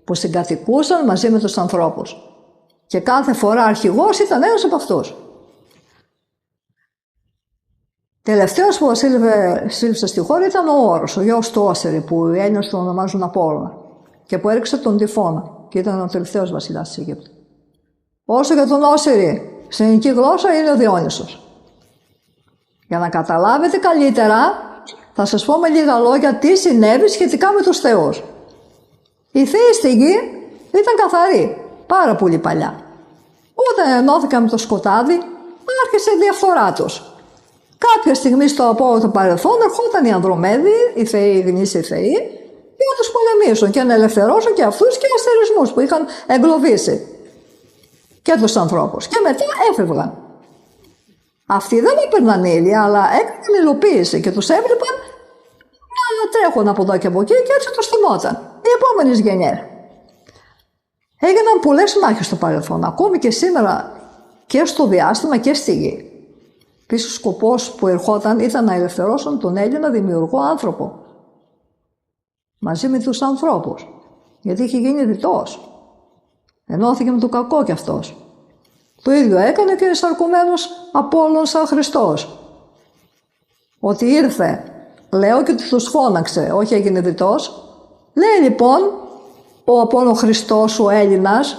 που συγκατοικούσαν μαζί με τους ανθρώπους. Και κάθε φορά αρχηγός ήταν ένας από αυτούς. Τελευταίος που βασίλευσε στη χώρα ήταν ο Όρος, ο γιος του Όσερη, που οι Έλληνες τον ονομάζουν Απόλλωνα, και που έριξε τον τυφώνα και ήταν ο τελευταίος βασιλιάς της Αιγύπτου. Όσο για τον Όσερη, στην ελληνική γλώσσα είναι ο Διόνυσος. Για να καταλάβετε καλύτερα, θα σας πω με λίγα λόγια τι συνέβη σχετικά με τους θεούς. Οι θεοί στη γη ήταν καθαροί, πάρα πολύ παλιά. Όταν ενώθηκαν με το σκοτάδι, άρχισε η διαφθορά τους. Κάποια στιγμή στο απόλυτο παρελθόν ερχόταν οι Ανδρομέδιοι, οι θεοί, οι γνήσιοι θεοί, για να τους πολεμήσουν και να ελευθερώσουν και αυτούς και αστερισμούς που είχαν εγκλωβίσει και τους ανθρώπους. Και μετά έφευγαν. Αυτοί δεν έπαιρναν ύλη, αλλά έκαναν υλοποίηση και τους έβλεπαν να τρέχουν από εδώ και από εκεί και έτσι τους θυμόταν. Οι επόμενες γενιές. Έγιναν πολλές μάχες στο παρελθόν. Ακόμη και σήμερα και στο διάστημα και στη γη. Επίσης, ο σκοπός που ερχόταν ήταν να ελευθερώσουν τον Έλληνα δημιουργό άνθρωπο. Μαζί με τους ανθρώπους. Γιατί είχε γίνει διτός. Ενώθηκε με το κακό κι αυτός. Το ίδιο έκανε και ο εισαρκωμένος Απόλλων σαν Χριστός. Ότι ήρθε, λέω και τους φώναξε, όχι έγινε διτός. Λέει λοιπόν ο Απόλλων Χριστός, ο Έλληνας,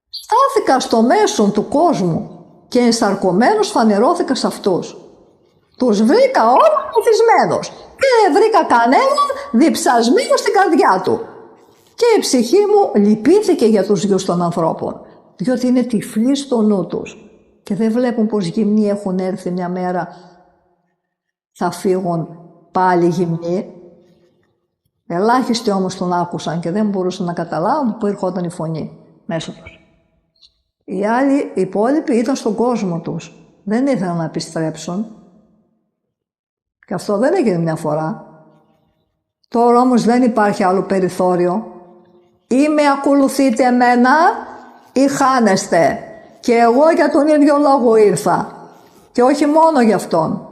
στάθηκα στο μέσον του κόσμου και ενσαρκωμένος φανερώθηκα σε αυτούς. Τους βρήκα όλους μεθυσμένους και δεν βρήκα κανέναν διψασμένο στην καρδιά του. Και η ψυχή μου λυπήθηκε για τους γιους των ανθρώπων, διότι είναι τυφλοί στο νου τους και δεν βλέπουν πως γυμνοί έχουν έρθει μια μέρα, θα φύγουν πάλι γυμνοί. Ελάχιστοι όμως τον άκουσαν και δεν μπορούσαν να καταλάβουν που ερχόταν η φωνή μέσα τους. Οι άλλοι, οι υπόλοιποι ήταν στον κόσμο τους. Δεν ήθελαν να επιστρέψουν. Και αυτό δεν έγινε μια φορά. Τώρα όμως δεν υπάρχει άλλο περιθώριο. Ή με ακολουθείτε εμένα ή χάνεστε. Και εγώ για τον ίδιο λόγο ήρθα. Και όχι μόνο για αυτόν.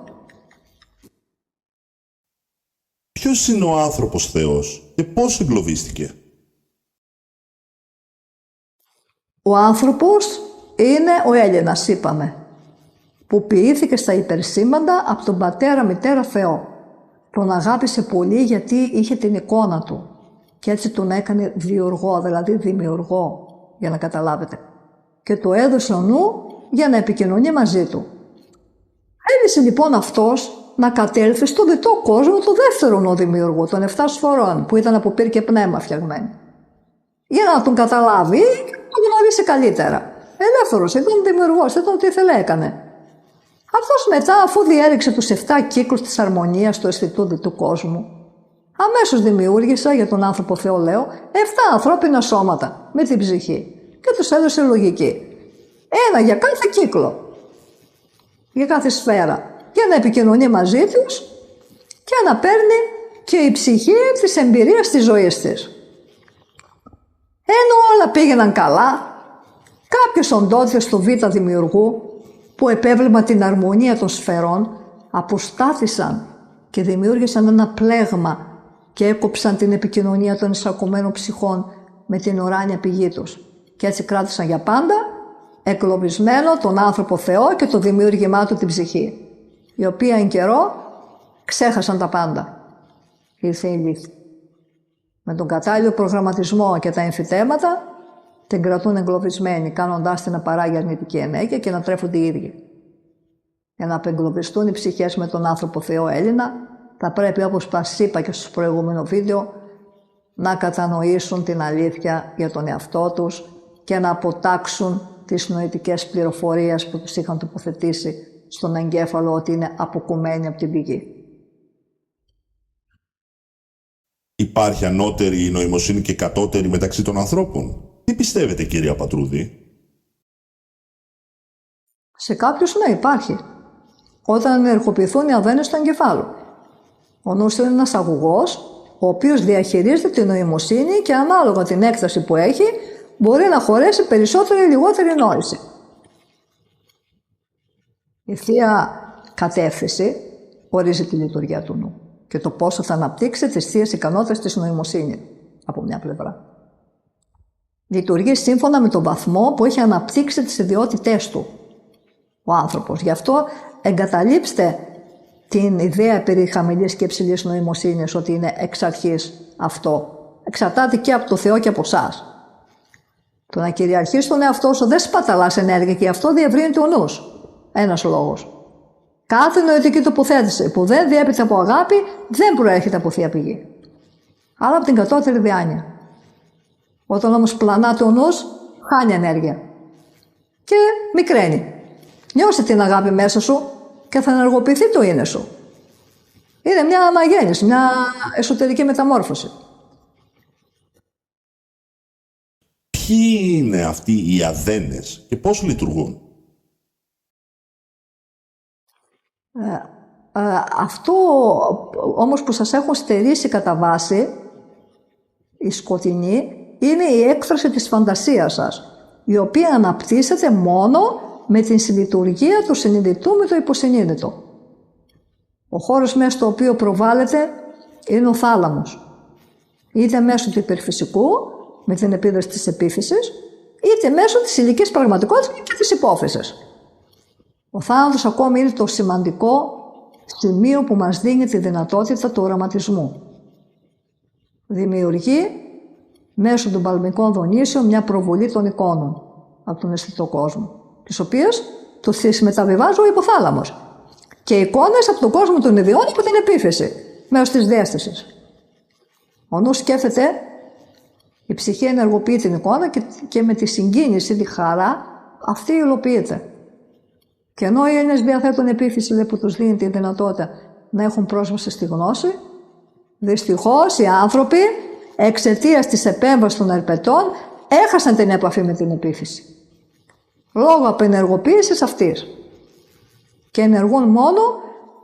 Ποιος είναι ο άνθρωπος Θεός και πώς εγκλωβίστηκε? Ο άνθρωπος είναι ο Έλληνας, είπαμε, που ποιήθηκε στα υπερσήμαντα από τον πατέρα μητέρα Θεό. Τον αγάπησε πολύ γιατί είχε την εικόνα του και έτσι τον έκανε διοργό, δηλαδή δημιουργό, για να καταλάβετε. Και του έδωσε ο νου για να επικοινωνεί μαζί του. Θέλησε λοιπόν αυτός να κατέλθει στο διτό κόσμο του δεύτερου νου δημιουργού, των 7 σφορών, που ήταν από πύρ και πνεύμα φτιαγμένοι. Για να τον καταλάβει και να τον γνωρίσει καλύτερα. Ελεύθερος, ήταν δημιουργός, ήταν ό,τι ήθελε έκανε. Αυτός μετά, αφού διέριξε τους 7 κύκλους της αρμονίας του αισθητού διτού κόσμου, αμέσως δημιούργησε για τον άνθρωπο Θεό, λέω, 7 ανθρώπινα σώματα με την ψυχή και τους έδωσε λογική. Ένα για κάθε κύκλο, για κάθε σφαίρα, για να επικοινωνεί μαζί τους και να παίρνει και η ψυχή της εμπειρίας της ζωής της. Ενώ όλα πήγαιναν καλά, κάποιες οντότητες του Β' δημιουργού που επέβλεπαν την αρμονία των σφαιρών αποστάθησαν και δημιούργησαν ένα πλέγμα και έκοψαν την επικοινωνία των εισακουμένων ψυχών με την ουράνια πηγή τους. Και έτσι κράτησαν για πάντα εγκλωβισμένο τον άνθρωπο Θεό και το δημιούργημά του την ψυχή, η οποία εν καιρό ξέχασαν τα πάντα. Ήρθε η λύθη. Με τον κατάλληλο προγραμματισμό και τα εμφυτέματα την κρατούν εγκλωβισμένη, κάνοντάς την να παράγει αρνητική ενέργεια και να τρέφονται οι ίδιοι. Για να απεγκλωβιστούν οι ψυχές με τον άνθρωπο Θεό Έλληνα, θα πρέπει, όπως σας είπα και στο προηγούμενο βίντεο, να κατανοήσουν την αλήθεια για τον εαυτό τους και να αποτάξουν τις νοητικές πληροφορίες που τους είχαν τοποθετήσει στον εγκέφαλο ότι είναι αποκομμένοι από την πηγή. Υπάρχει ανώτερη νοημοσύνη και κατώτερη μεταξύ των ανθρώπων? Τι πιστεύετε, κυρία Πατρούδη? Σε κάποιους ναι, υπάρχει. Όταν ενεργοποιηθούν οι αδένες του εγκεφάλου. Ο νους είναι ένας αγωγός, ο οποίος διαχειρίζεται την νοημοσύνη και ανάλογα την έκταση που έχει, μπορεί να χωρέσει περισσότερη ή λιγότερη νόηση. Η Θεία Κατεύθυνση ορίζει τη λειτουργία του νου και το πόσο θα αναπτύξει τις θείες ικανότητες της νοημοσύνης από μια πλευρά. Λειτουργεί σύμφωνα με τον βαθμό που έχει αναπτύξει τις ιδιότητές του ο άνθρωπος. Γι' αυτό εγκαταλείψτε την ιδέα περί χαμηλής και υψηλής νοημοσύνης ότι είναι εξ αρχής αυτό. Εξαρτάται και από το Θεό και από εσάς. Το να κυριαρχείς τον εαυτό σου δεν σπαταλάς ενέργεια και αυτό διευρύνεται ο νους. Ένας λόγος. Κάθε νοητική τοποθέτηση που δεν διέπεται από αγάπη δεν προέρχεται από Θεία Πηγή, αλλά από την κατώτερη διάνοια. Όταν όμως πλανάται ο νους, χάνει ενέργεια και μικραίνει. Νιώσε την αγάπη μέσα σου και θα ενεργοποιηθεί το είναι σου. Είναι μια αναγέννηση, μια εσωτερική μεταμόρφωση. Ποιοι είναι αυτοί οι αδένες και πώς λειτουργούν? Αυτό όμως που σας έχω στερήσει κατά βάση, η σκοτεινή, είναι η έκφραση της φαντασίας σας. η οποία αναπτύσσεται μόνο με την συλλειτουργία του συνειδητού με το υποσυνείδητο. Ο χώρος μέσα στο οποίο προβάλλεται είναι ο θάλαμος. Είτε μέσω του υπερφυσικού, με την επίδραση της επίφυσης, είτε μέσω της υλικής πραγματικότητας και της υπόφυσης. Ο θάνατος ακόμη είναι το σημαντικό σημείο που μας δίνει τη δυνατότητα του οραματισμού. Δημιουργεί μέσω των παλμικών δονήσεων μια προβολή των εικόνων από τον αισθητό κόσμο, τις οποίες τις μεταβιβάζει ο υποθάλαμος. Και εικόνες από τον κόσμο των ιδιών από την επίφυση, μέσω της διαίσθησης. Ο νους σκέφτεται, η ψυχή ενεργοποιεί την εικόνα και με τη συγκίνηση, τη χαρά, αυτή υλοποιείται. Και ενώ οι Έλληνες διαθέτουν επίφυση που τους δίνει τη δυνατότητα να έχουν πρόσβαση στη γνώση, δυστυχώς οι άνθρωποι, εξαιτίας της επέμβασης των ερπετών, έχασαν την επαφή με την επίφυση. Λόγω απενεργοποίησης αυτής. Και ενεργούν μόνο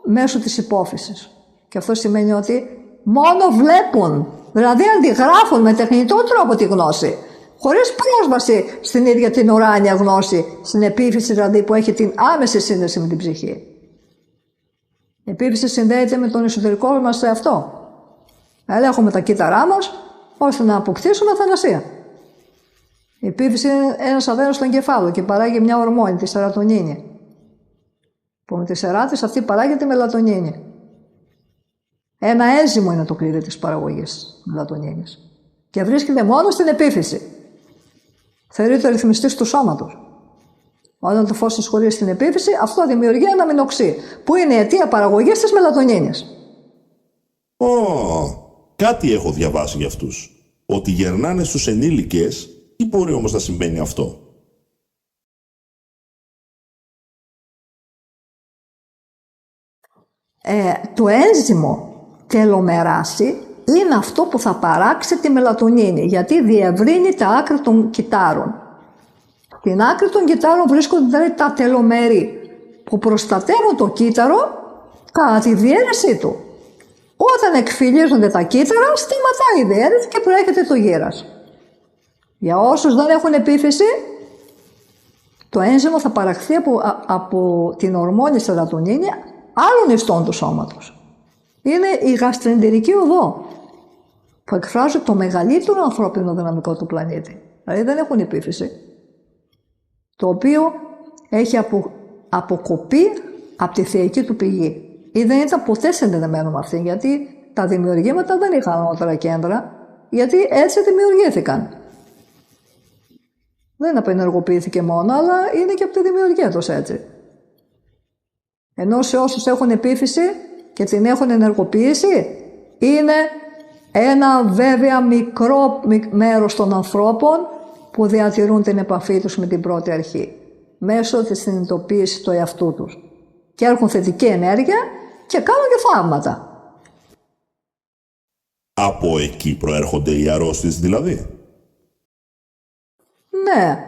μέσω της υπόφυσης. Και αυτό σημαίνει ότι μόνο βλέπουν, δηλαδή αντιγράφουν με τεχνητό τρόπο τη γνώση, χωρίς πρόσβαση στην ίδια την ουράνια γνώση, στην επίφυση δηλαδή που έχει την άμεση σύνδεση με την ψυχή. Η επίφυση συνδέεται με τον εσωτερικό μας εαυτό. Ελέγχουμε τα κύτταρά μας, ώστε να αποκτήσουμε αθανασία. Η επίφυση είναι ένας αδέρος στον εγκεφάλο και παράγει μια ορμόνη, τη σερατονίνη. Που με τη σειρά της αυτή παράγεται μελατονίνη. Ένα ένζυμο είναι το κλειδί της παραγωγής μελατονίνης. Και βρίσκεται μόνο στην επίφυση. Θεωρείται ο ρυθμιστής του σώματος. Όταν το φως εισχωρεί στην επίφυση, αυτό δημιουργεί ένα μηνοξύ, που είναι η αιτία παραγωγής της μελατονίνης. Κάτι έχω διαβάσει για αυτούς. Ότι γερνάνε στους ενήλικες, τι μπορεί όμως να σημαίνει αυτό? Το ένζυμο τελομεράση είναι αυτό που θα παράξει τη μελατονίνη, γιατί διευρύνει τα άκρα των κυττάρων. Στην άκρη των κυττάρων βρίσκονται δηλαδή τα τελομερή, που προστατεύουν το κύτταρο κατά τη διαίρεσή του. Όταν εκφυλίζονται τα κύτταρα, σταματάει η διαίρεση και προέρχεται το γύρας. Για όσους δεν έχουν επίφυση, το ένζυμο θα παραχθεί από την ορμόνη σερατονίνη άλλων ιστών του σώματος. Είναι η γαστρεντερική οδό που εκφράζει το μεγαλύτερο ανθρώπινο δυναμικό του πλανήτη. Δηλαδή δεν έχουν επίφυση. Το οποίο έχει αποκοπεί από τη θεϊκή του πηγή. Ή δεν ήταν ποτέ συνδεδεμένο με αυτήν, γιατί τα δημιουργήματα δεν είχαν ανώτερα κέντρα, γιατί έτσι δημιουργήθηκαν. Δεν απενεργοποιήθηκε μόνο, αλλά είναι και από τη δημιουργία τους έτσι. Ενώ σε όσους έχουν επίφυση και την έχουν ενεργοποιήσει, είναι ένα βέβαια μικρό μέρος των ανθρώπων που διατηρούν την επαφή τους με την πρώτη αρχή, μέσω της συνειδητοποίησης του εαυτού τους. Και έχουν θετική ενέργεια και κάνουν και θαύματα. Από εκεί προέρχονται οι αρρώστιες δηλαδή? Ναι.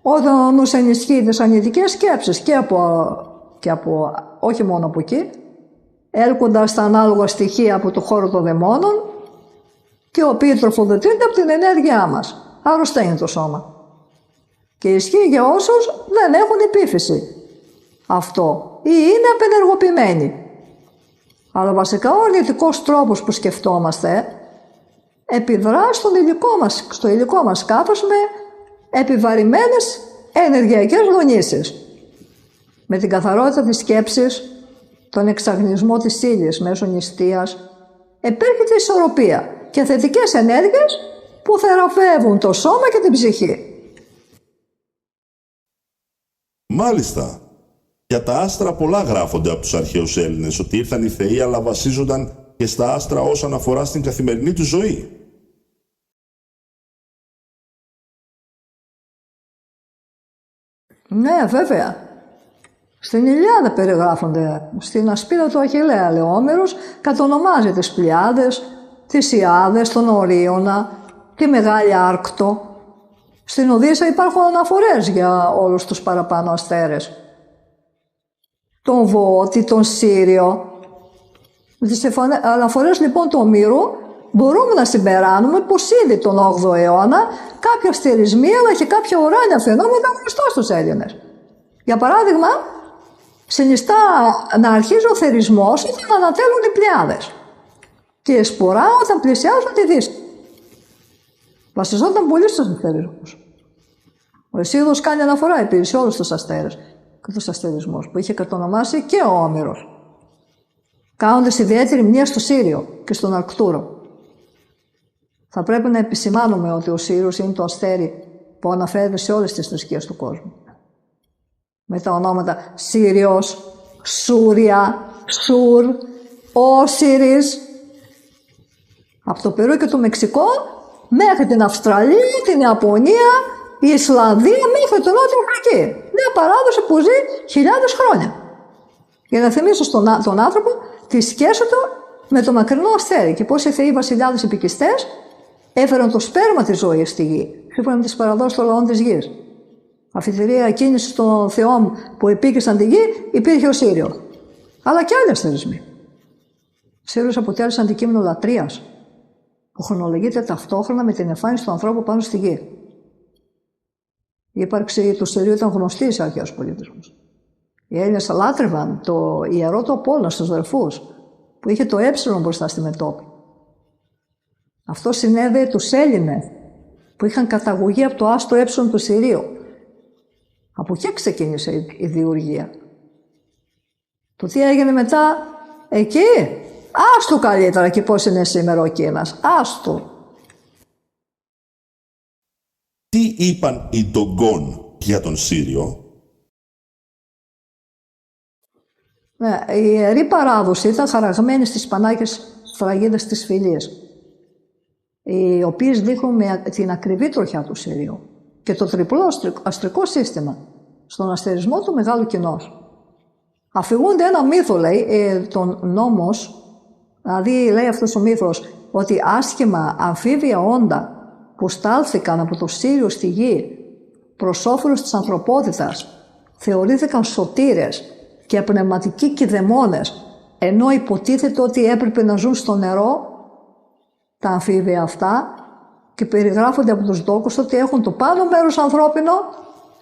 Όταν ο νους ενισχύει τις αρνητικές σκέψεις και από όχι μόνο από εκεί, έλκοντας τα ανάλογα στοιχεία από το χώρο των δαιμόνων, και οι οποίοι τροφοδοτούνται από την ενέργειά μας. Αρρωσταίνει το σώμα. Και ισχύει για όσους δεν έχουν επίφυση αυτό ή είναι απενεργοποιημένοι. Αλλά βασικά ο αρνητικός τρόπος που σκεφτόμαστε επιδρά στο υλικό μας σκάφος με επιβαρημένες ενεργειακές δονήσεις. Με την καθαρότητα της σκέψης, τον εξαγνισμό της ύλης μέσω νηστείας, επέρχεται ισορροπία και θετικές ενέργειες που θεραπεύουν το σώμα και την ψυχή. Μάλιστα. Για τα άστρα πολλά γράφονται από τους αρχαίους Έλληνες, ότι ήρθαν οι θεοί αλλά βασίζονταν και στα άστρα όσον αφορά στην καθημερινή του ζωή. Ναι, βέβαια. Στην Ιλιάδα περιγράφονται. Στην ασπίδα του Αχιλλέα, λέει ο Όμηρος, κατονομάζει τις Πλιάδες, τις Ιάδες, τον Ορίωνα, τη Μεγάλη Άρκτο. Στην Οδύσσεια υπάρχουν αναφορές για όλους τους παραπάνω αστέρες. Τον Βότη, τον Σύριο. Τις αναφορές λοιπόν του Ομήρου μπορούμε να συμπεράνουμε πως ήδη τον 8ο αιώνα κάποια αστερισμοί αλλά και κάποια ουράνια φαινόμενα ήταν γνωστά στους Έλληνες. Για παράδειγμα, συνιστά να αρχίζει ο θερισμός όταν ανατέλουν οι πλειάδες και η σπορά όταν πλησιάζουν τη Δύση. Βασιζόταν πολύ στους θερισμούς. Ο Εσίδος κάνει αναφορά επίσης σε όλους τους αστέρες και τους αστερισμούς που είχε κατονομάσει και ο Όμηρος, κάνοντας ιδιαίτερη μνήμα στο Σύριο και στον Αρκτούρο. Θα πρέπει να επισημάνουμε ότι ο Σύριος είναι το αστέρι που αναφέρεται σε όλες τις θρησκείες του κόσμου. Με τα ονόματα Σύριος, Σούρια, Σουρ, Όσιρις. Από το Περού και το Μεξικό μέχρι την Αυστραλία, την Ιαπωνία, η Ισλανδία μέχρι την Νότια Αφρική. Μια παράδοση που ζει χιλιάδες χρόνια. Για να θυμίσω τον άνθρωπο τη σχέση του με το μακρινό αστέρι και πώς οι θεοί βασιλιάδες επικιστές έφεραν το σπέρμα της ζωής στη γη, σύμφωνα με τις παραδόσεις των λαών της γης. Αφιτηρία κίνηση των θεών που επίκησαν τη γη υπήρχε ο Σύριο. Αλλά και άλλοι αστερισμοί. Σύριος αποτέλεσε αντικείμενο λατρείας, που χρονολογείται ταυτόχρονα με την εμφάνιση του ανθρώπου πάνω στη γη. Η ύπαρξη του Συρίου ήταν γνωστή σε αρχαίους πολιτισμούς. Οι Έλληνες λάτρευαν το ιερό του Απόλλωνα στους Δελφούς, που είχε το έψιλον μπροστά στη μετώπη. Αυτό συνέβη τους Έλληνες, που είχαν καταγωγή από το άστο έψιλον του Συρίου. Από εκεί ξεκίνησε η δημιουργία. Το τι έγινε μετά εκεί, άστο καλύτερα και πώς είναι σήμερα ο Κίνας. Άστο. Τι είπαν οι Ντογκόν για τον Σύριο? Ναι, η ιερή παράδοση ήταν χαραγμένη στις πανάγιες σφραγίδες της Φυλής, οι οποίες δείχνουν την ακριβή τροχιά του Συρίου και το τριπλό αστρικό σύστημα στον αστερισμό του Μεγάλου Κοινός. Αφηγούνται ένα μύθο, λέει, τον νόμος, δηλαδή λέει αυτός ο μύθος ότι άσχημα αμφίβια όντα που στάλθηκαν από το Σύριο στη γη προς όφελος της ανθρωπότητας θεωρήθηκαν σωτήρες και πνευματικοί κηδεμόνες, ενώ υποτίθεται ότι έπρεπε να ζουν στο νερό τα αμφίβια αυτά και περιγράφονται από τους δόκους ότι έχουν το πάνω μέρος ανθρώπινο,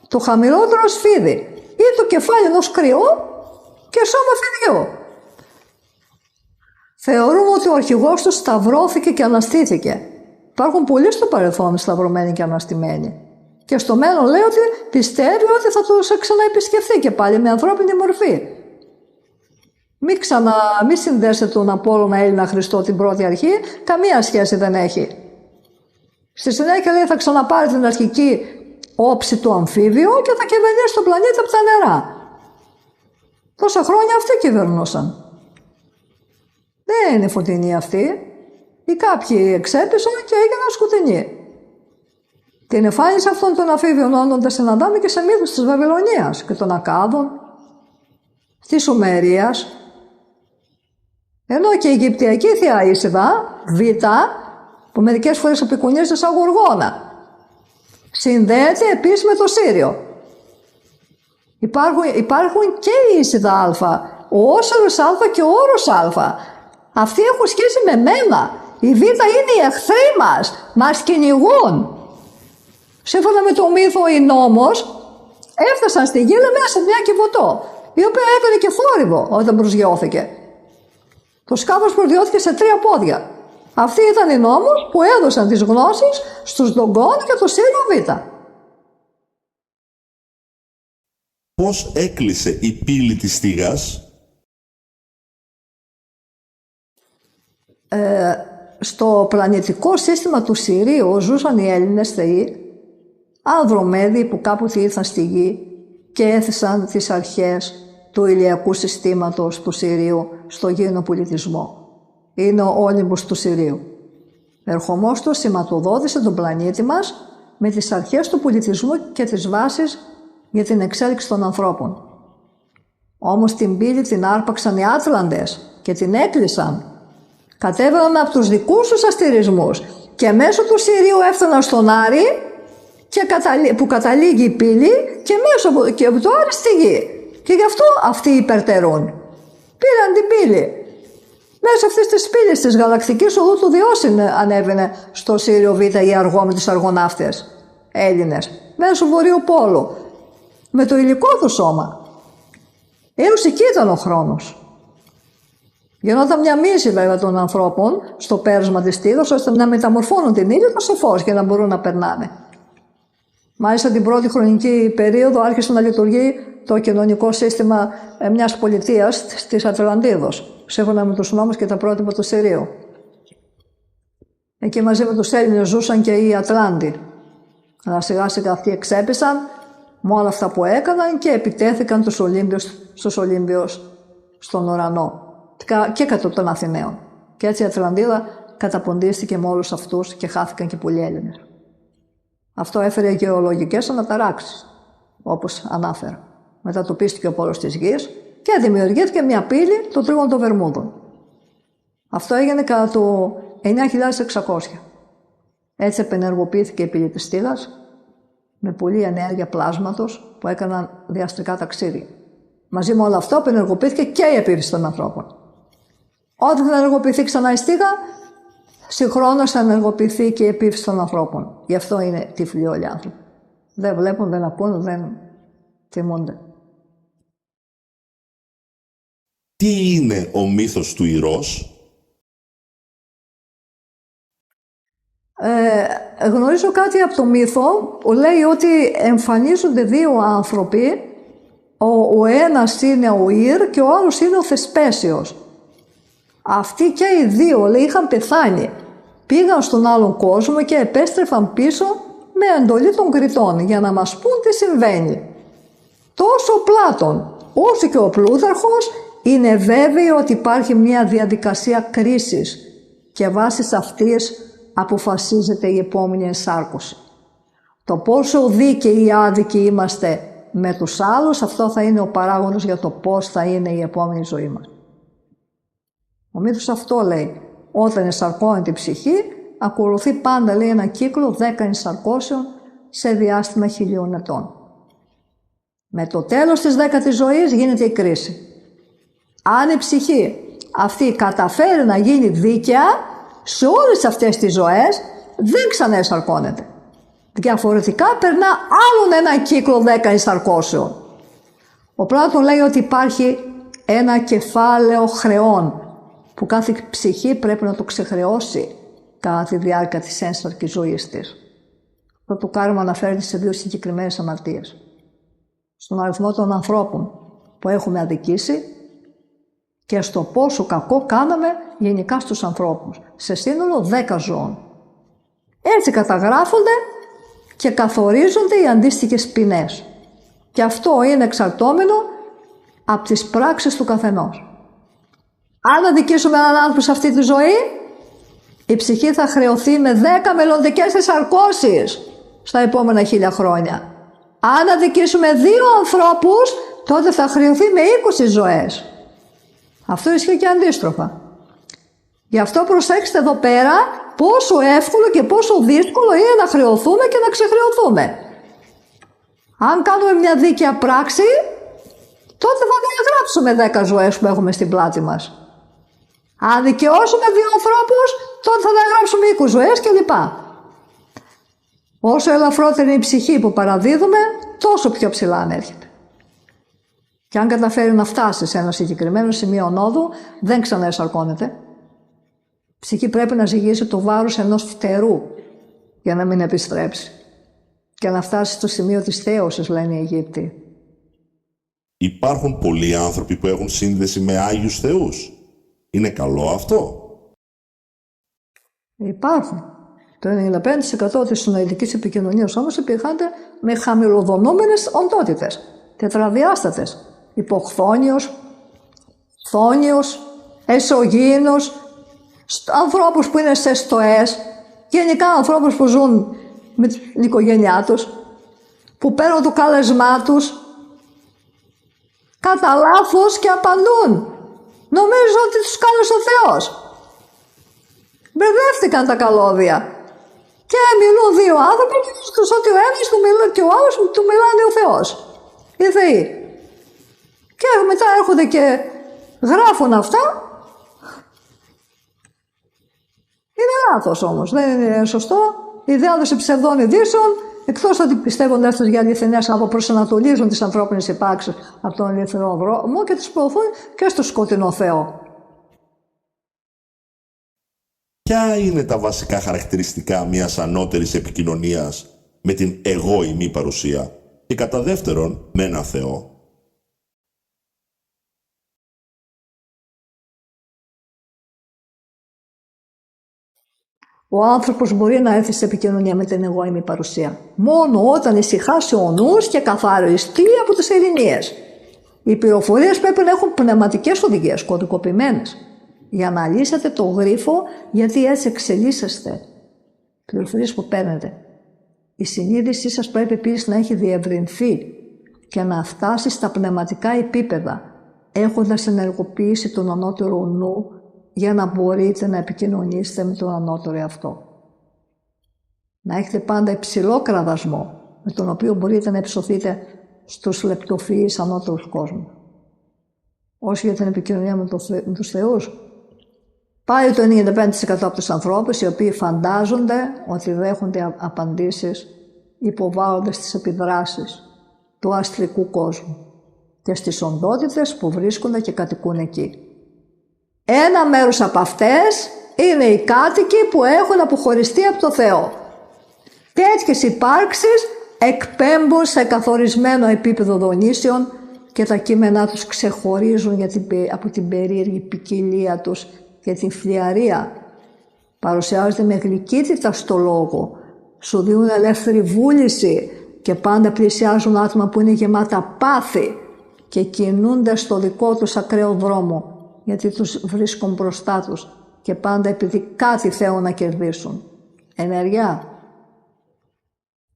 το χαμηλότερο σφίδι ή το κεφάλι ενός κρυού και σώμα φιδιού. Θεωρούμε ότι ο αρχηγός τους σταυρώθηκε και αναστήθηκε. Υπάρχουν πολλοί στο παρελθόν σταυρωμένοι και αναστημένοι. Και στο μέλλον λέει ότι πιστεύει ότι θα τους ξαναεπισκεφθεί και πάλι με ανθρώπινη μορφή. Μην συνδέσετε τον Απόλλωνα Έλληνα Χριστό την πρώτη αρχή, καμία σχέση δεν έχει. Στη συνέχεια λέει θα ξαναπάρει την αρχική όψη του αμφίβιου και θα κυβερνήσει τον πλανήτη από τα νερά. Τόσα χρόνια αυτοί κυβερνούσαν. Δεν είναι φωτεινοί αυτοί. Οι κάποιοι εξέπεσαν και έγιναν σκοτεινοί. Την εμφάνιση αυτών των αμφίβιων όντων τα συναντάμε και σε μύθους της Βαβυλωνίας και των Ακάδων, της Σουμερίας, ενώ και η Αιγυπτιακή Θεία Ίσιδα, Β, που μερικές φορές απεικονίζεται σαν γοργόνα, συνδέεται επίσης με το Σύριο. Υπάρχουν και η Ίσιδα Α, ο Όσερος Α και ο Όρος Α. Αυτοί έχουν σχέση με μένα. Η Β είναι οι εχθροί μας κυνηγούν. Σύμφωνα με το μύθο, οι νόμος έφτασαν στη γη μέσα σε μια κυβωτό, η οποία έκανε και θόρυβο όταν προσγειώθηκε. Το σκάφος προσγειώθηκε σε 3 πόδια. Αυτοί ήταν οι νόμος που έδωσαν τις γνώσεις στους Ντογκόν και το Σύριο Β. Πώς έκλεισε η πύλη της Στίγας? Στο πλανητικό σύστημα του Συρίου ζούσαν οι Έλληνες θεοί, Ανδρομέδοι που κάποτε ήρθαν στη γη και έθεσαν τις αρχές του ηλιακού συστήματος του Συρίου στο γήινο πολιτισμό. Είναι ο Όλυμπος του Συρίου. Ερχομός του σηματοδότησε τον πλανήτη μας με τις αρχές του πολιτισμού και τις βάσεις για την εξέλιξη των ανθρώπων. Όμως την πύλη την άρπαξαν οι Άτλαντες και την έκλεισαν. Κατέβαιναν από τους δικούς τους αστηρισμούς και μέσω του Συρίου έφταναν στον Άρη που καταλήγει η πύλη και μέσω και από το Άρη στη γη. Και γι' αυτό αυτοί υπερτερούν. Πήραν την πύλη. Μέσω αυτής της πύλης της γαλακτικής οδού του Διός ανέβαινε στο Σύριο Β η Αργό με τους αργοναύτες Έλληνες. Μέσω Βορείου Πόλου. Με το υλικό του σώμα. Έως εκεί ήταν ο χρόνος. Γινόταν μια μίση βέβαια των ανθρώπων στο πέρασμα της στήλος, ώστε να μεταμορφώνουν την ύλη σε φως και να μπορούν να περνάνε. Μάλιστα την πρώτη χρονική περίοδο άρχισε να λειτουργεί το κοινωνικό σύστημα μιας πολιτείας της Ατλαντίδος, σύμφωνα με τους νόμους και τα πρότυπα του Συρίου. Εκεί μαζί με τους Έλληνες ζούσαν και οι Ατλάντοι. Αλλά σιγά σιγά αυτοί εξέπησαν με όλα αυτά που έκαναν και επιτέθηκαν στους Ολύμπιους στον ουρανό και κατά των Αθηναίων. Και έτσι η Ατλαντίδα καταποντίστηκε με όλους αυτούς και χάθηκαν και πολλοί Έλληνες. Αυτό έφερε γεωλογικές αναταράξεις, όπως ανάφερα. Μετατοπίστηκε ο πόλος της γης και δημιουργήθηκε μια πύλη, το τρίγωνο των Βερμούδων. Αυτό έγινε κατά το 9600. Έτσι επενεργοποιήθηκε η πύλη της στήλας με πολλή ενέργεια πλάσματος που έκαναν διαστρικά ταξίδια. Μαζί με όλο αυτό επενεργοποιήθηκε και η επίρρηση των ανθρώπων. Όταν θα ενεργοποιηθεί ξανά η στίγα, συγχρόνως θα ενεργοποιηθεί και η επίρρηση των ανθρώπων. Γι' αυτό είναι τυφλοί όλοι οι άνθρωποι. Δεν βλέπουν, δεν ακούν, δεν θυμούνται. Τι είναι ο μύθος του Ηρός? Γνωρίζω κάτι από το μύθο που λέει ότι εμφανίζονται δύο άνθρωποι. Ο ένας είναι ο Ήρ και ο άλλος είναι ο Θεσπέσιος. Αυτοί και οι δύο, λέει, είχαν πεθάνει. Πήγαν στον άλλον κόσμο και επέστρεφαν πίσω με εντολή των Κριτών για να μας πούν τι συμβαίνει. Τόσο ο Πλάτων όσο και ο Πλούταρχος είναι βέβαιοι ότι υπάρχει μια διαδικασία κρίσης και βάσει αυτής αποφασίζεται η επόμενη ενσάρκωση. Το πόσο δίκαιοι ή άδικοι είμαστε με τους άλλους, αυτό θα είναι ο παράγοντας για το πώς θα είναι η επόμενη ζωή μας. Ο μύθος αυτό λέει, όταν ενσαρκώνεται η ψυχή, ακολουθεί πάντα, λέει, ένα κύκλο 10 ενσαρκώσεων σε διάστημα 1000 ετών. Με το τέλος της 10ης ζωής γίνεται η κρίση. Αν η ψυχή αυτή καταφέρει να γίνει δίκαια σε όλες αυτές τις ζωές, δεν ξαναενσαρκώνεται. Διαφορετικά περνά άλλον ένα κύκλο 10 ενσαρκώσεων. Ο Πλάτων λέει ότι υπάρχει ένα κεφάλαιο χρεών που κάθε ψυχή πρέπει να το ξεχρεώσει κατά τη διάρκεια της ένσαρκης ζωής της. Αυτό το κάρμα αναφέρεται σε δύο συγκεκριμένες αμαρτίες. Στον αριθμό των ανθρώπων που έχουμε αδικήσει και στο πόσο κακό κάναμε γενικά στους ανθρώπους, σε σύνολο 10 ζώων. Έτσι καταγράφονται και καθορίζονται οι αντίστοιχες ποινές. Και αυτό είναι εξαρτώμενο από τις πράξεις του καθενός. Αν αδικήσουμε έναν άνθρωπο σε αυτή τη ζωή, η ψυχή θα χρεωθεί με 10 μελλοντικές ενσαρκώσεις στα επόμενα 1000 χρόνια. Αν αδικήσουμε 2 ανθρώπους, τότε θα χρεωθεί με 20 ζωές. Αυτό ισχύει και αντίστροφα. Γι' αυτό προσέξτε εδώ πέρα πόσο εύκολο και πόσο δύσκολο είναι να χρεωθούμε και να ξεχρεωθούμε. Αν κάνουμε μια δίκαια πράξη, τότε θα διαγράψουμε 10 ζωές που έχουμε στην πλάτη μας. Αν δικαιώσουμε 2 ανθρώπους, τότε θα διαγράψουμε 20 ζωές κλπ. Όσο ελαφρότερη είναι η ψυχή που παραδίδουμε, τόσο πιο ψηλά ανέρχεται. Και αν καταφέρει να φτάσει σε ένα συγκεκριμένο σημείο νόδου, δεν ξαναεσαρκώνεται. Η ψυχή πρέπει να ζυγίσει το βάρος ενός φτερού για να μην επιστρέψει. Και να φτάσει στο σημείο της θέωσης, λένε οι Αιγύπτιοι. Υπάρχουν πολλοί άνθρωποι που έχουν σύνδεση με Άγιους Θεούς. Είναι καλό αυτό? Υπάρχουν. Το 95% της συνοητικής επικοινωνίας όμως υπήρχαν με χαμηλοδονούμενες οντότητες, τετραδιάστατες. Υποχθόνιος, θόνιος, εσωγήινος, ανθρώπους που είναι σε στοές, γενικά ανθρώπους που ζουν με την οικογένειά τους, που παίρνουν το κάλεσμά τους, κατά λάθος και απαντούν. Νομίζω ότι τους κάλεσε ο Θεός. Μπερδεύτηκαν τα καλώδια. Και μιλούν 2 άνθρωποι και τους ότι ο ένας του μιλάει και ο άλλος του μιλάει ο Θεός. Οι θεοί. Και μετά έρχονται και γράφουν αυτά λάθος όμως. Δεν είναι σωστό. Η διάδοση ψευδών ειδήσεων, εκτός ότι πιστεύοντας τους για αληθινές, αποπροσανατολίζουν τις ανθρώπινες υπάρξεις από τον αληθινό δρόμο και τις προωθούν και στο σκοτεινό Θεό. Ποια είναι τα βασικά χαρακτηριστικά μιας ανώτερης επικοινωνίας με την εγώιμη παρουσία και κατά δεύτερον με έναν Θεό? Ο άνθρωπος μπορεί να έρθει σε επικοινωνία με την εγώιμη παρουσία μόνο όταν ησυχάσει ο νους και καθαριστεί από τις ειρηνίες. Οι πληροφορίες πρέπει να έχουν πνευματικές οδηγίες, κωδικοποιημένες, για να λύσετε το γρίφο, γιατί έτσι εξελίσσεστε. Πληροφορίες που παίρνετε. Η συνείδησή σας πρέπει επίσης να έχει διευρυνθεί και να φτάσει στα πνευματικά επίπεδα, έχοντας ενεργοποιήσει τον ανώτερο νου για να μπορείτε να επικοινωνήσετε με τον ανώτερο εαυτό. Να έχετε πάντα υψηλό κραδασμό, με τον οποίο μπορείτε να υψωθείτε στους λεπτοφυείς ανώτερους κόσμους. Όσο για την επικοινωνία με τους θεούς, πάλι το 95% από τους ανθρώπους οι οποίοι φαντάζονται ότι δέχονται απαντήσεις, υποβάλλονται στις επιδράσεις του αστρικού κόσμου και στις οντότητες που βρίσκονται και κατοικούν εκεί. Ένα μέρος από αυτές είναι οι κάτοικοι που έχουν αποχωριστεί από το Θεό. Τέτοιες υπάρξεις εκπέμπουν σε καθορισμένο επίπεδο δονήσεων και τα κείμενά τους ξεχωρίζουν από την περίεργη ποικιλία τους και την φλιαρία. Παρουσιάζονται με γλυκύτητα στο λόγο, σου δίνουν ελεύθερη βούληση και πάντα πλησιάζουν άτομα που είναι γεμάτα πάθη και κινούνται στο δικό τους ακραίο δρόμο, γιατί τους βρίσκουν μπροστά τους και πάντα επειδή κάτι θέλουν να κερδίσουν. Ενέργεια.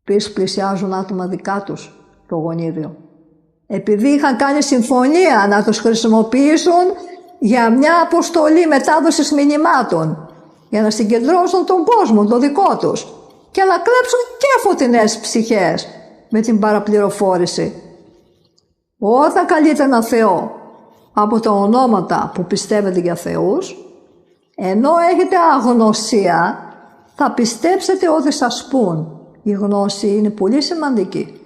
Επίσης πλησιάζουν άτομα δικά τους το γονίδιο. Επειδή είχαν κάνει συμφωνία να τους χρησιμοποιήσουν για μια αποστολή μετάδοσης μηνυμάτων, για να συγκεντρώσουν τον κόσμο, το δικό τους, και να κλέψουν και φωτεινές ψυχές με την παραπληροφόρηση. Όταν καλείτε ένα Θεό από τα ονόματα που πιστεύετε για θεούς, ενώ έχετε αγνωσία, θα πιστέψετε ό,τι σας πούν. Η γνώση είναι πολύ σημαντική.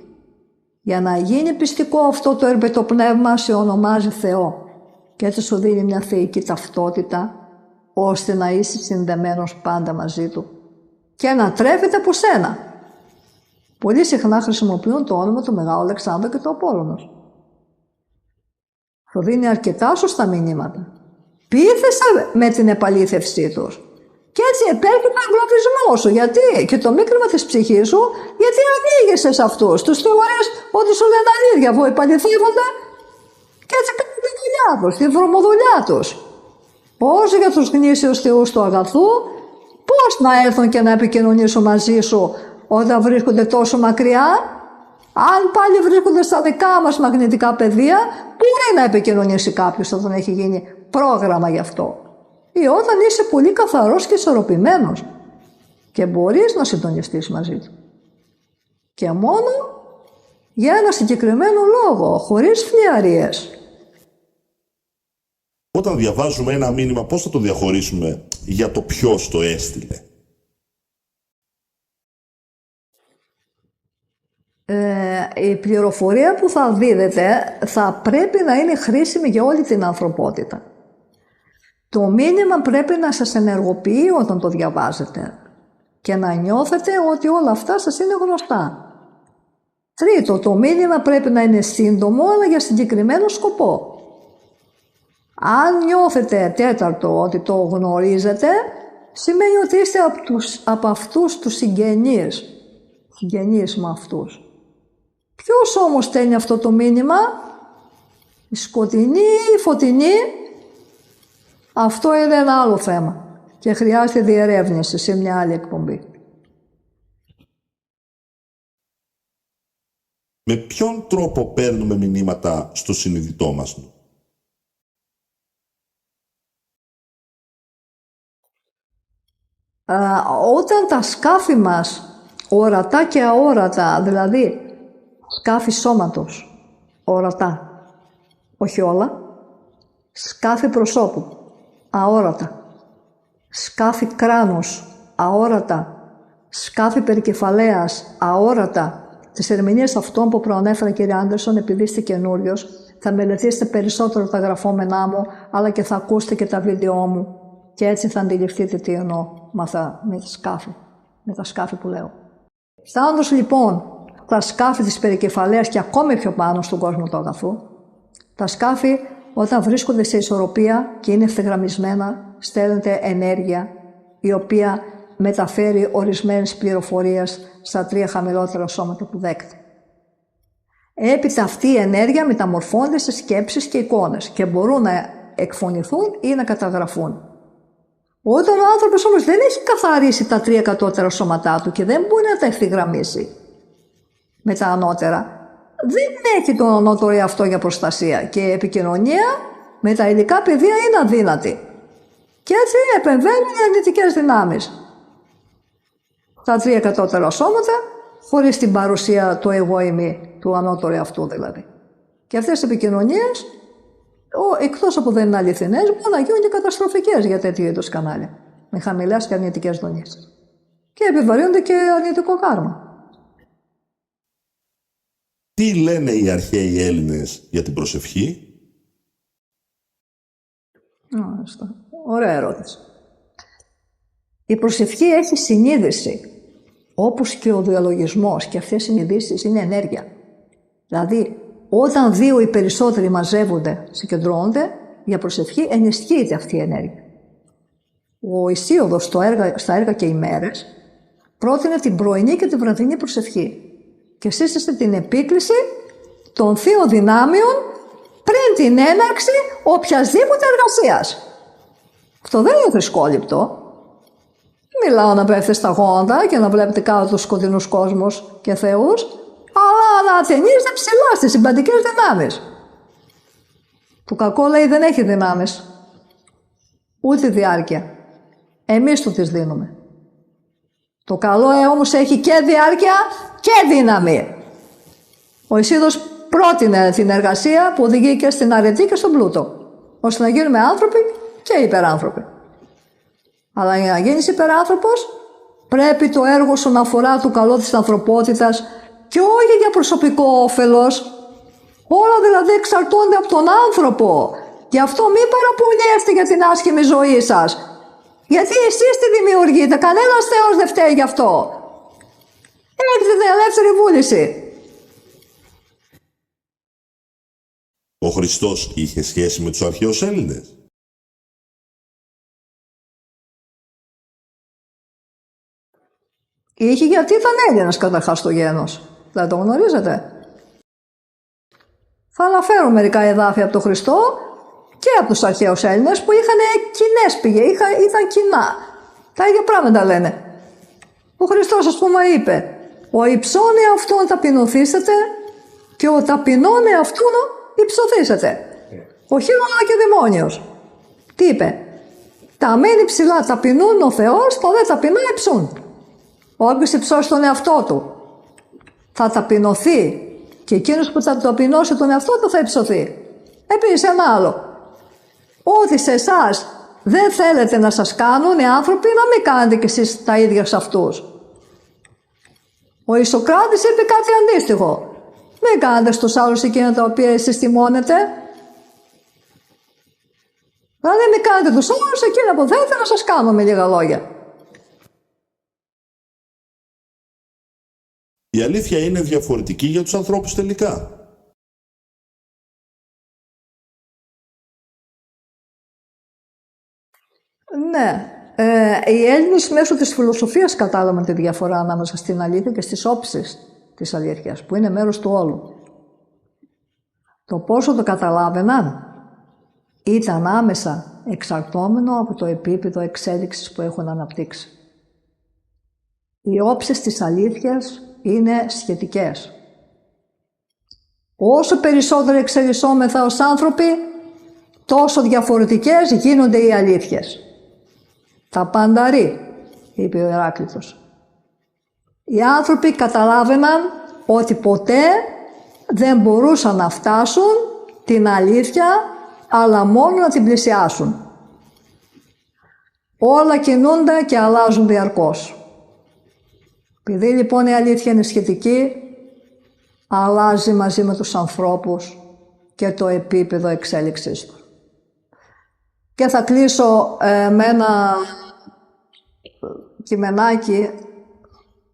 Για να γίνει πιστικό αυτό το ερπετοπνεύμα σε ονομάζει Θεό και έτσι σου δίνει μια θεϊκή ταυτότητα, ώστε να είσαι συνδεμένος πάντα μαζί Του και να τρέφεται από σένα. Πολύ συχνά χρησιμοποιούν το όνομα του Μεγάλου Αλεξάνδρου και του Απόλλωνος. Του δίνει αρκετά σωστά μηνύματα. Πείθεσαι με την επαλήθευσή τους. Και έτσι επέρχεται ο εγκλωβισμό σου. Γιατί? Και το μίκρυμα της ψυχής σου, γιατί ανοίγεσαι σε αυτούς. Τους θεωρείς ότι σου λένε αλήθεια, αφού επαληθεύονται, και έτσι κάνουν τη δουλειά τους, τη δρομοδουλειά τους. Όσο για τους γνήσιους θεούς του αγαθού, πώς να έρθουν και να επικοινωνήσουν μαζί σου όταν βρίσκονται τόσο μακριά? Αν πάλι βρίσκονται στα δικά μας μαγνητικά πεδία, μπορεί να επικοινωνήσει κάποιος όταν έχει γίνει πρόγραμμα γι' αυτό. Ή όταν είσαι πολύ καθαρός και ισορροπημένος και μπορείς να συντονιστείς μαζί του. Και μόνο για ένα συγκεκριμένο λόγο, χωρίς φλιαρίες. Όταν διαβάζουμε ένα μήνυμα, πώς θα το διαχωρίσουμε για το ποιος το έστειλε? Η πληροφορία που θα δίδεται θα πρέπει να είναι χρήσιμη για όλη την ανθρωπότητα. Το μήνυμα πρέπει να σας ενεργοποιεί όταν το διαβάζετε και να νιώθετε ότι όλα αυτά σας είναι γνωστά. Τρίτο, το μήνυμα πρέπει να είναι σύντομο αλλά για συγκεκριμένο σκοπό. Αν νιώθετε, τέταρτο, ότι το γνωρίζετε, σημαίνει ότι είστε από αυτούς τους συγγενείς με αυτούς. Ποιος όμως στέλνει αυτό το μήνυμα? Η σκοτεινή ή η φωτεινή? Αυτό είναι ένα άλλο θέμα και χρειάζεται διερεύνηση σε μια άλλη εκπομπή. Με ποιον τρόπο παίρνουμε μηνύματα στο συνειδητό μας? Όταν τα σκάφη μας, ορατά και αόρατα, δηλαδή σκάφη σώματος, ορατά, όχι όλα, σκάφη προσώπου, αόρατα, σκάφη κράνους, αόρατα, σκάφη περικεφαλαίας αόρατα, τις ερμηνείες αυτών που προανέφερα, κύριε Άντερσον, επειδή είστε καινούριος, θα μελετήσετε περισσότερο τα γραφόμενά μου, αλλά και θα ακούσετε και τα βίντεο μου. Και έτσι θα αντιληφθείτε τι εννοώ με τα σκάφη που λέω. Φτάνοντας λοιπόν τα σκάφη της περικεφαλαίας και ακόμη πιο πάνω στον κόσμο του αγαθού, τα σκάφη όταν βρίσκονται σε ισορροπία και είναι ευθυγραμμισμένα, στέλνεται ενέργεια η οποία μεταφέρει ορισμένες πληροφορίες στα 3 χαμηλότερα σώματα που δέχεται. Έπειτα αυτή η ενέργεια μεταμορφώνεται σε σκέψεις και εικόνες και μπορούν να εκφωνηθούν ή να καταγραφούν. Όταν ο άνθρωπος όμως δεν έχει καθαρίσει τα 3 κατώτερα σώματά του και δεν μπορεί να τα ευθυγραμμίσει με τα ανώτερα, δεν έχει τον ανώτερο εαυτό για προστασία και η επικοινωνία με τα υλικά πεδία είναι αδύνατη. Και έτσι επεμβαίνουν οι αρνητικές δυνάμεις. Τα 3 κατώτερα σώματα, χωρίς την παρουσία του εγώ ημί, του ανώτερου εαυτού δηλαδή. Και αυτές οι επικοινωνίες, εκτός από δεν είναι αληθινές, μπορούν να γίνουν και καταστροφικές για τέτοιου είδους κανάλια, με χαμηλές και αρνητικές δονήσεις. Και επιβαρύνονται και αρνητικό κάρμα. Τι λένε οι αρχαίοι Έλληνες για την προσευχή? Ωραία ερώτηση. Η προσευχή έχει συνείδηση, όπως και ο διαλογισμός, και αυτές οι συνειδήσεις είναι ενέργεια. Δηλαδή, όταν 2 ή περισσότεροι μαζεύονται, συγκεντρώνονται, για προσευχή ενισχύεται αυτή η ενέργεια. Ο Ησίωδος στα έργα και οι μέρες πρότεινε την πρωινή και την βραδινή προσευχή και σύστησε την επίκληση των θείων δυνάμεων πριν την έναρξη οποιασδήποτε εργασίας. Αυτό δεν είναι θρησκόληπτο. Μιλάω να πέφτει στα γόνατα και να βλέπετε κάτω τους σκοτεινούς κόσμους και θεούς, αλλά να ατενίζετε ψηλά στις συμπαντικές δυνάμεις. Το κακό, λέει, δεν έχει δυνάμεις, ούτε διάρκεια. Εμείς του τις δίνουμε. Το καλό όμως έχει και διάρκεια και δύναμη. Ο Ησίδος πρότεινε την εργασία που οδηγεί και στην αρετή και στον πλούτο, ώστε να γίνουμε άνθρωποι και υπεράνθρωποι. Αλλά για να γίνεις υπεράνθρωπος, πρέπει το έργο σου να αφορά το καλό της ανθρωπότητας και όχι για προσωπικό όφελος. Όλα δηλαδή εξαρτώνται από τον άνθρωπο. Γι' αυτό μην παραπονιέστε για την άσχημη ζωή σας. Γιατί εσείς τη δημιουργείτε, κανένας Θεός δεν φταίει γι' αυτό. Έχετε την ελεύθερη βούληση. Ο Χριστός είχε σχέση με τους αρχαίους Έλληνες? Είχε, γιατί ήταν Έλληνας καταρχάς στο γένος. Δεν το γνωρίζετε? Θα αναφέρω μερικά εδάφια από τον Χριστό και από τους αρχαίους Έλληνες που είχαν κοινές πηγές, ήταν κοινά. Τα ίδια πράγματα λένε. Ο Χριστός, ας πούμε, είπε: «Ο υψών εαυτόν ταπεινωθήσετε και ο ταπεινών εαυτούν υψωθήσετε. Ο χείρονα και δαιμόνιος». Τι είπε? «Τα μένει ψηλά ταπεινούν ο Θεός, το δε ταπεινά υψούν». Όποιος υψώσει τον εαυτό του θα ταπεινωθεί και εκείνος που θα ταπεινώσει τον εαυτό του θα υψωθεί. Επίσης ένα άλλο. Ότι σε εσάς δεν θέλετε να σας κάνουν οι άνθρωποι, να μην κάνετε κι εσείς τα ίδια σε αυτούς. Ο Ισοκράτης είπε κάτι αντίστοιχο. Μην κάνετε στους άλλους εκείνα τα οποία εσείς τιμώνετε. Δηλαδή μην κάνετε τους άλλους εκείνα που θέλετε να σας κάνουν, με λίγα λόγια. Η αλήθεια είναι διαφορετική για τους ανθρώπους τελικά? Ναι. Οι Έλληνες μέσω της φιλοσοφίας κατάλαβαν τη διαφορά ανάμεσα στην αλήθεια και στις όψεις της αλήθειας, που είναι μέρος του όλου. Το πόσο το καταλάβαιναν ήταν άμεσα εξαρτώμενο από το επίπεδο εξέλιξης που έχουν αναπτύξει. Οι όψεις της αλήθειας είναι σχετικές. Όσο περισσότερο εξελισσόμεθα ως άνθρωποι, τόσο διαφορετικές γίνονται οι αλήθειες. Τα πανταρεί, είπε ο Ηράκλειτος. Οι άνθρωποι καταλάβαιναν ότι ποτέ δεν μπορούσαν να φτάσουν την αλήθεια, αλλά μόνο να την πλησιάσουν. Όλα κινούνται και αλλάζουν διαρκώς. Επειδή λοιπόν η αλήθεια είναι σχετική, αλλάζει μαζί με τους ανθρώπους και το επίπεδο εξέλιξής του. Και θα κλείσω με ένα κειμενάκι,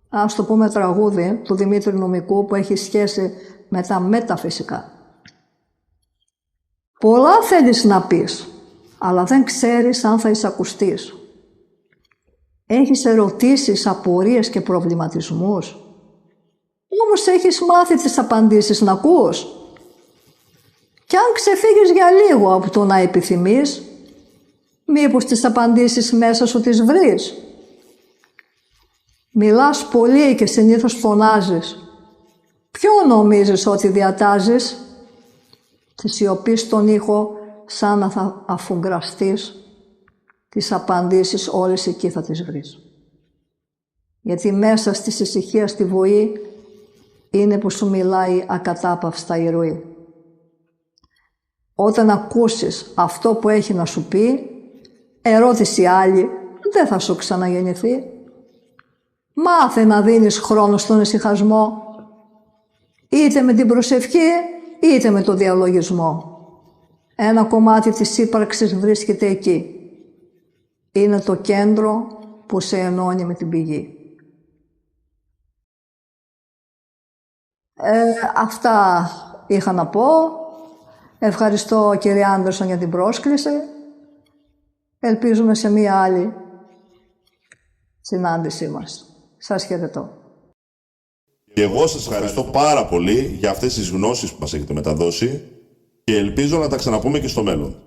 ας το πούμε τραγούδι, του Δημήτρη Νομικού, που έχει σχέση με τα μεταφυσικά. Πολλά θέλεις να πεις, αλλά δεν ξέρεις αν θα εισακουστείς. Έχεις ερωτήσεις, απορίες και προβληματισμούς. Όμως έχεις μάθει τις απαντήσεις να ακούς. Κι αν ξεφύγεις για λίγο από το να επιθυμείς, μήπως τις απαντήσεις μέσα σου τις βρεις. Μιλάς πολύ και συνήθως φωνάζεις. Ποιο νομίζεις ότι διατάζεις? Τη σιωπή στον ήχο, σαν να θα αφουγκραστείς. Τις απαντήσεις όλες εκεί θα τις βρεις. Γιατί μέσα στη ησυχία, στη βοή, είναι που σου μιλάει ακατάπαυστα η ροή. Όταν ακούσεις αυτό που έχει να σου πει, ερώτηση άλλη δεν θα σου ξαναγεννηθεί. Μάθε να δίνεις χρόνο στον ησυχασμό, είτε με την προσευχή, είτε με το διαλογισμό. Ένα κομμάτι της ύπαρξης βρίσκεται εκεί. Είναι το κέντρο που σε ενώνει με την πηγή. Αυτά είχα να πω. Ευχαριστώ κύριε Άντερσον για την πρόσκληση. Ελπίζουμε σε μία άλλη συνάντησή μας. Σας χαιρετώ. Και εγώ σας ευχαριστώ πάρα πολύ για αυτές τις γνώσεις που μας έχετε μεταδώσει και ελπίζω να τα ξαναπούμε και στο μέλλον.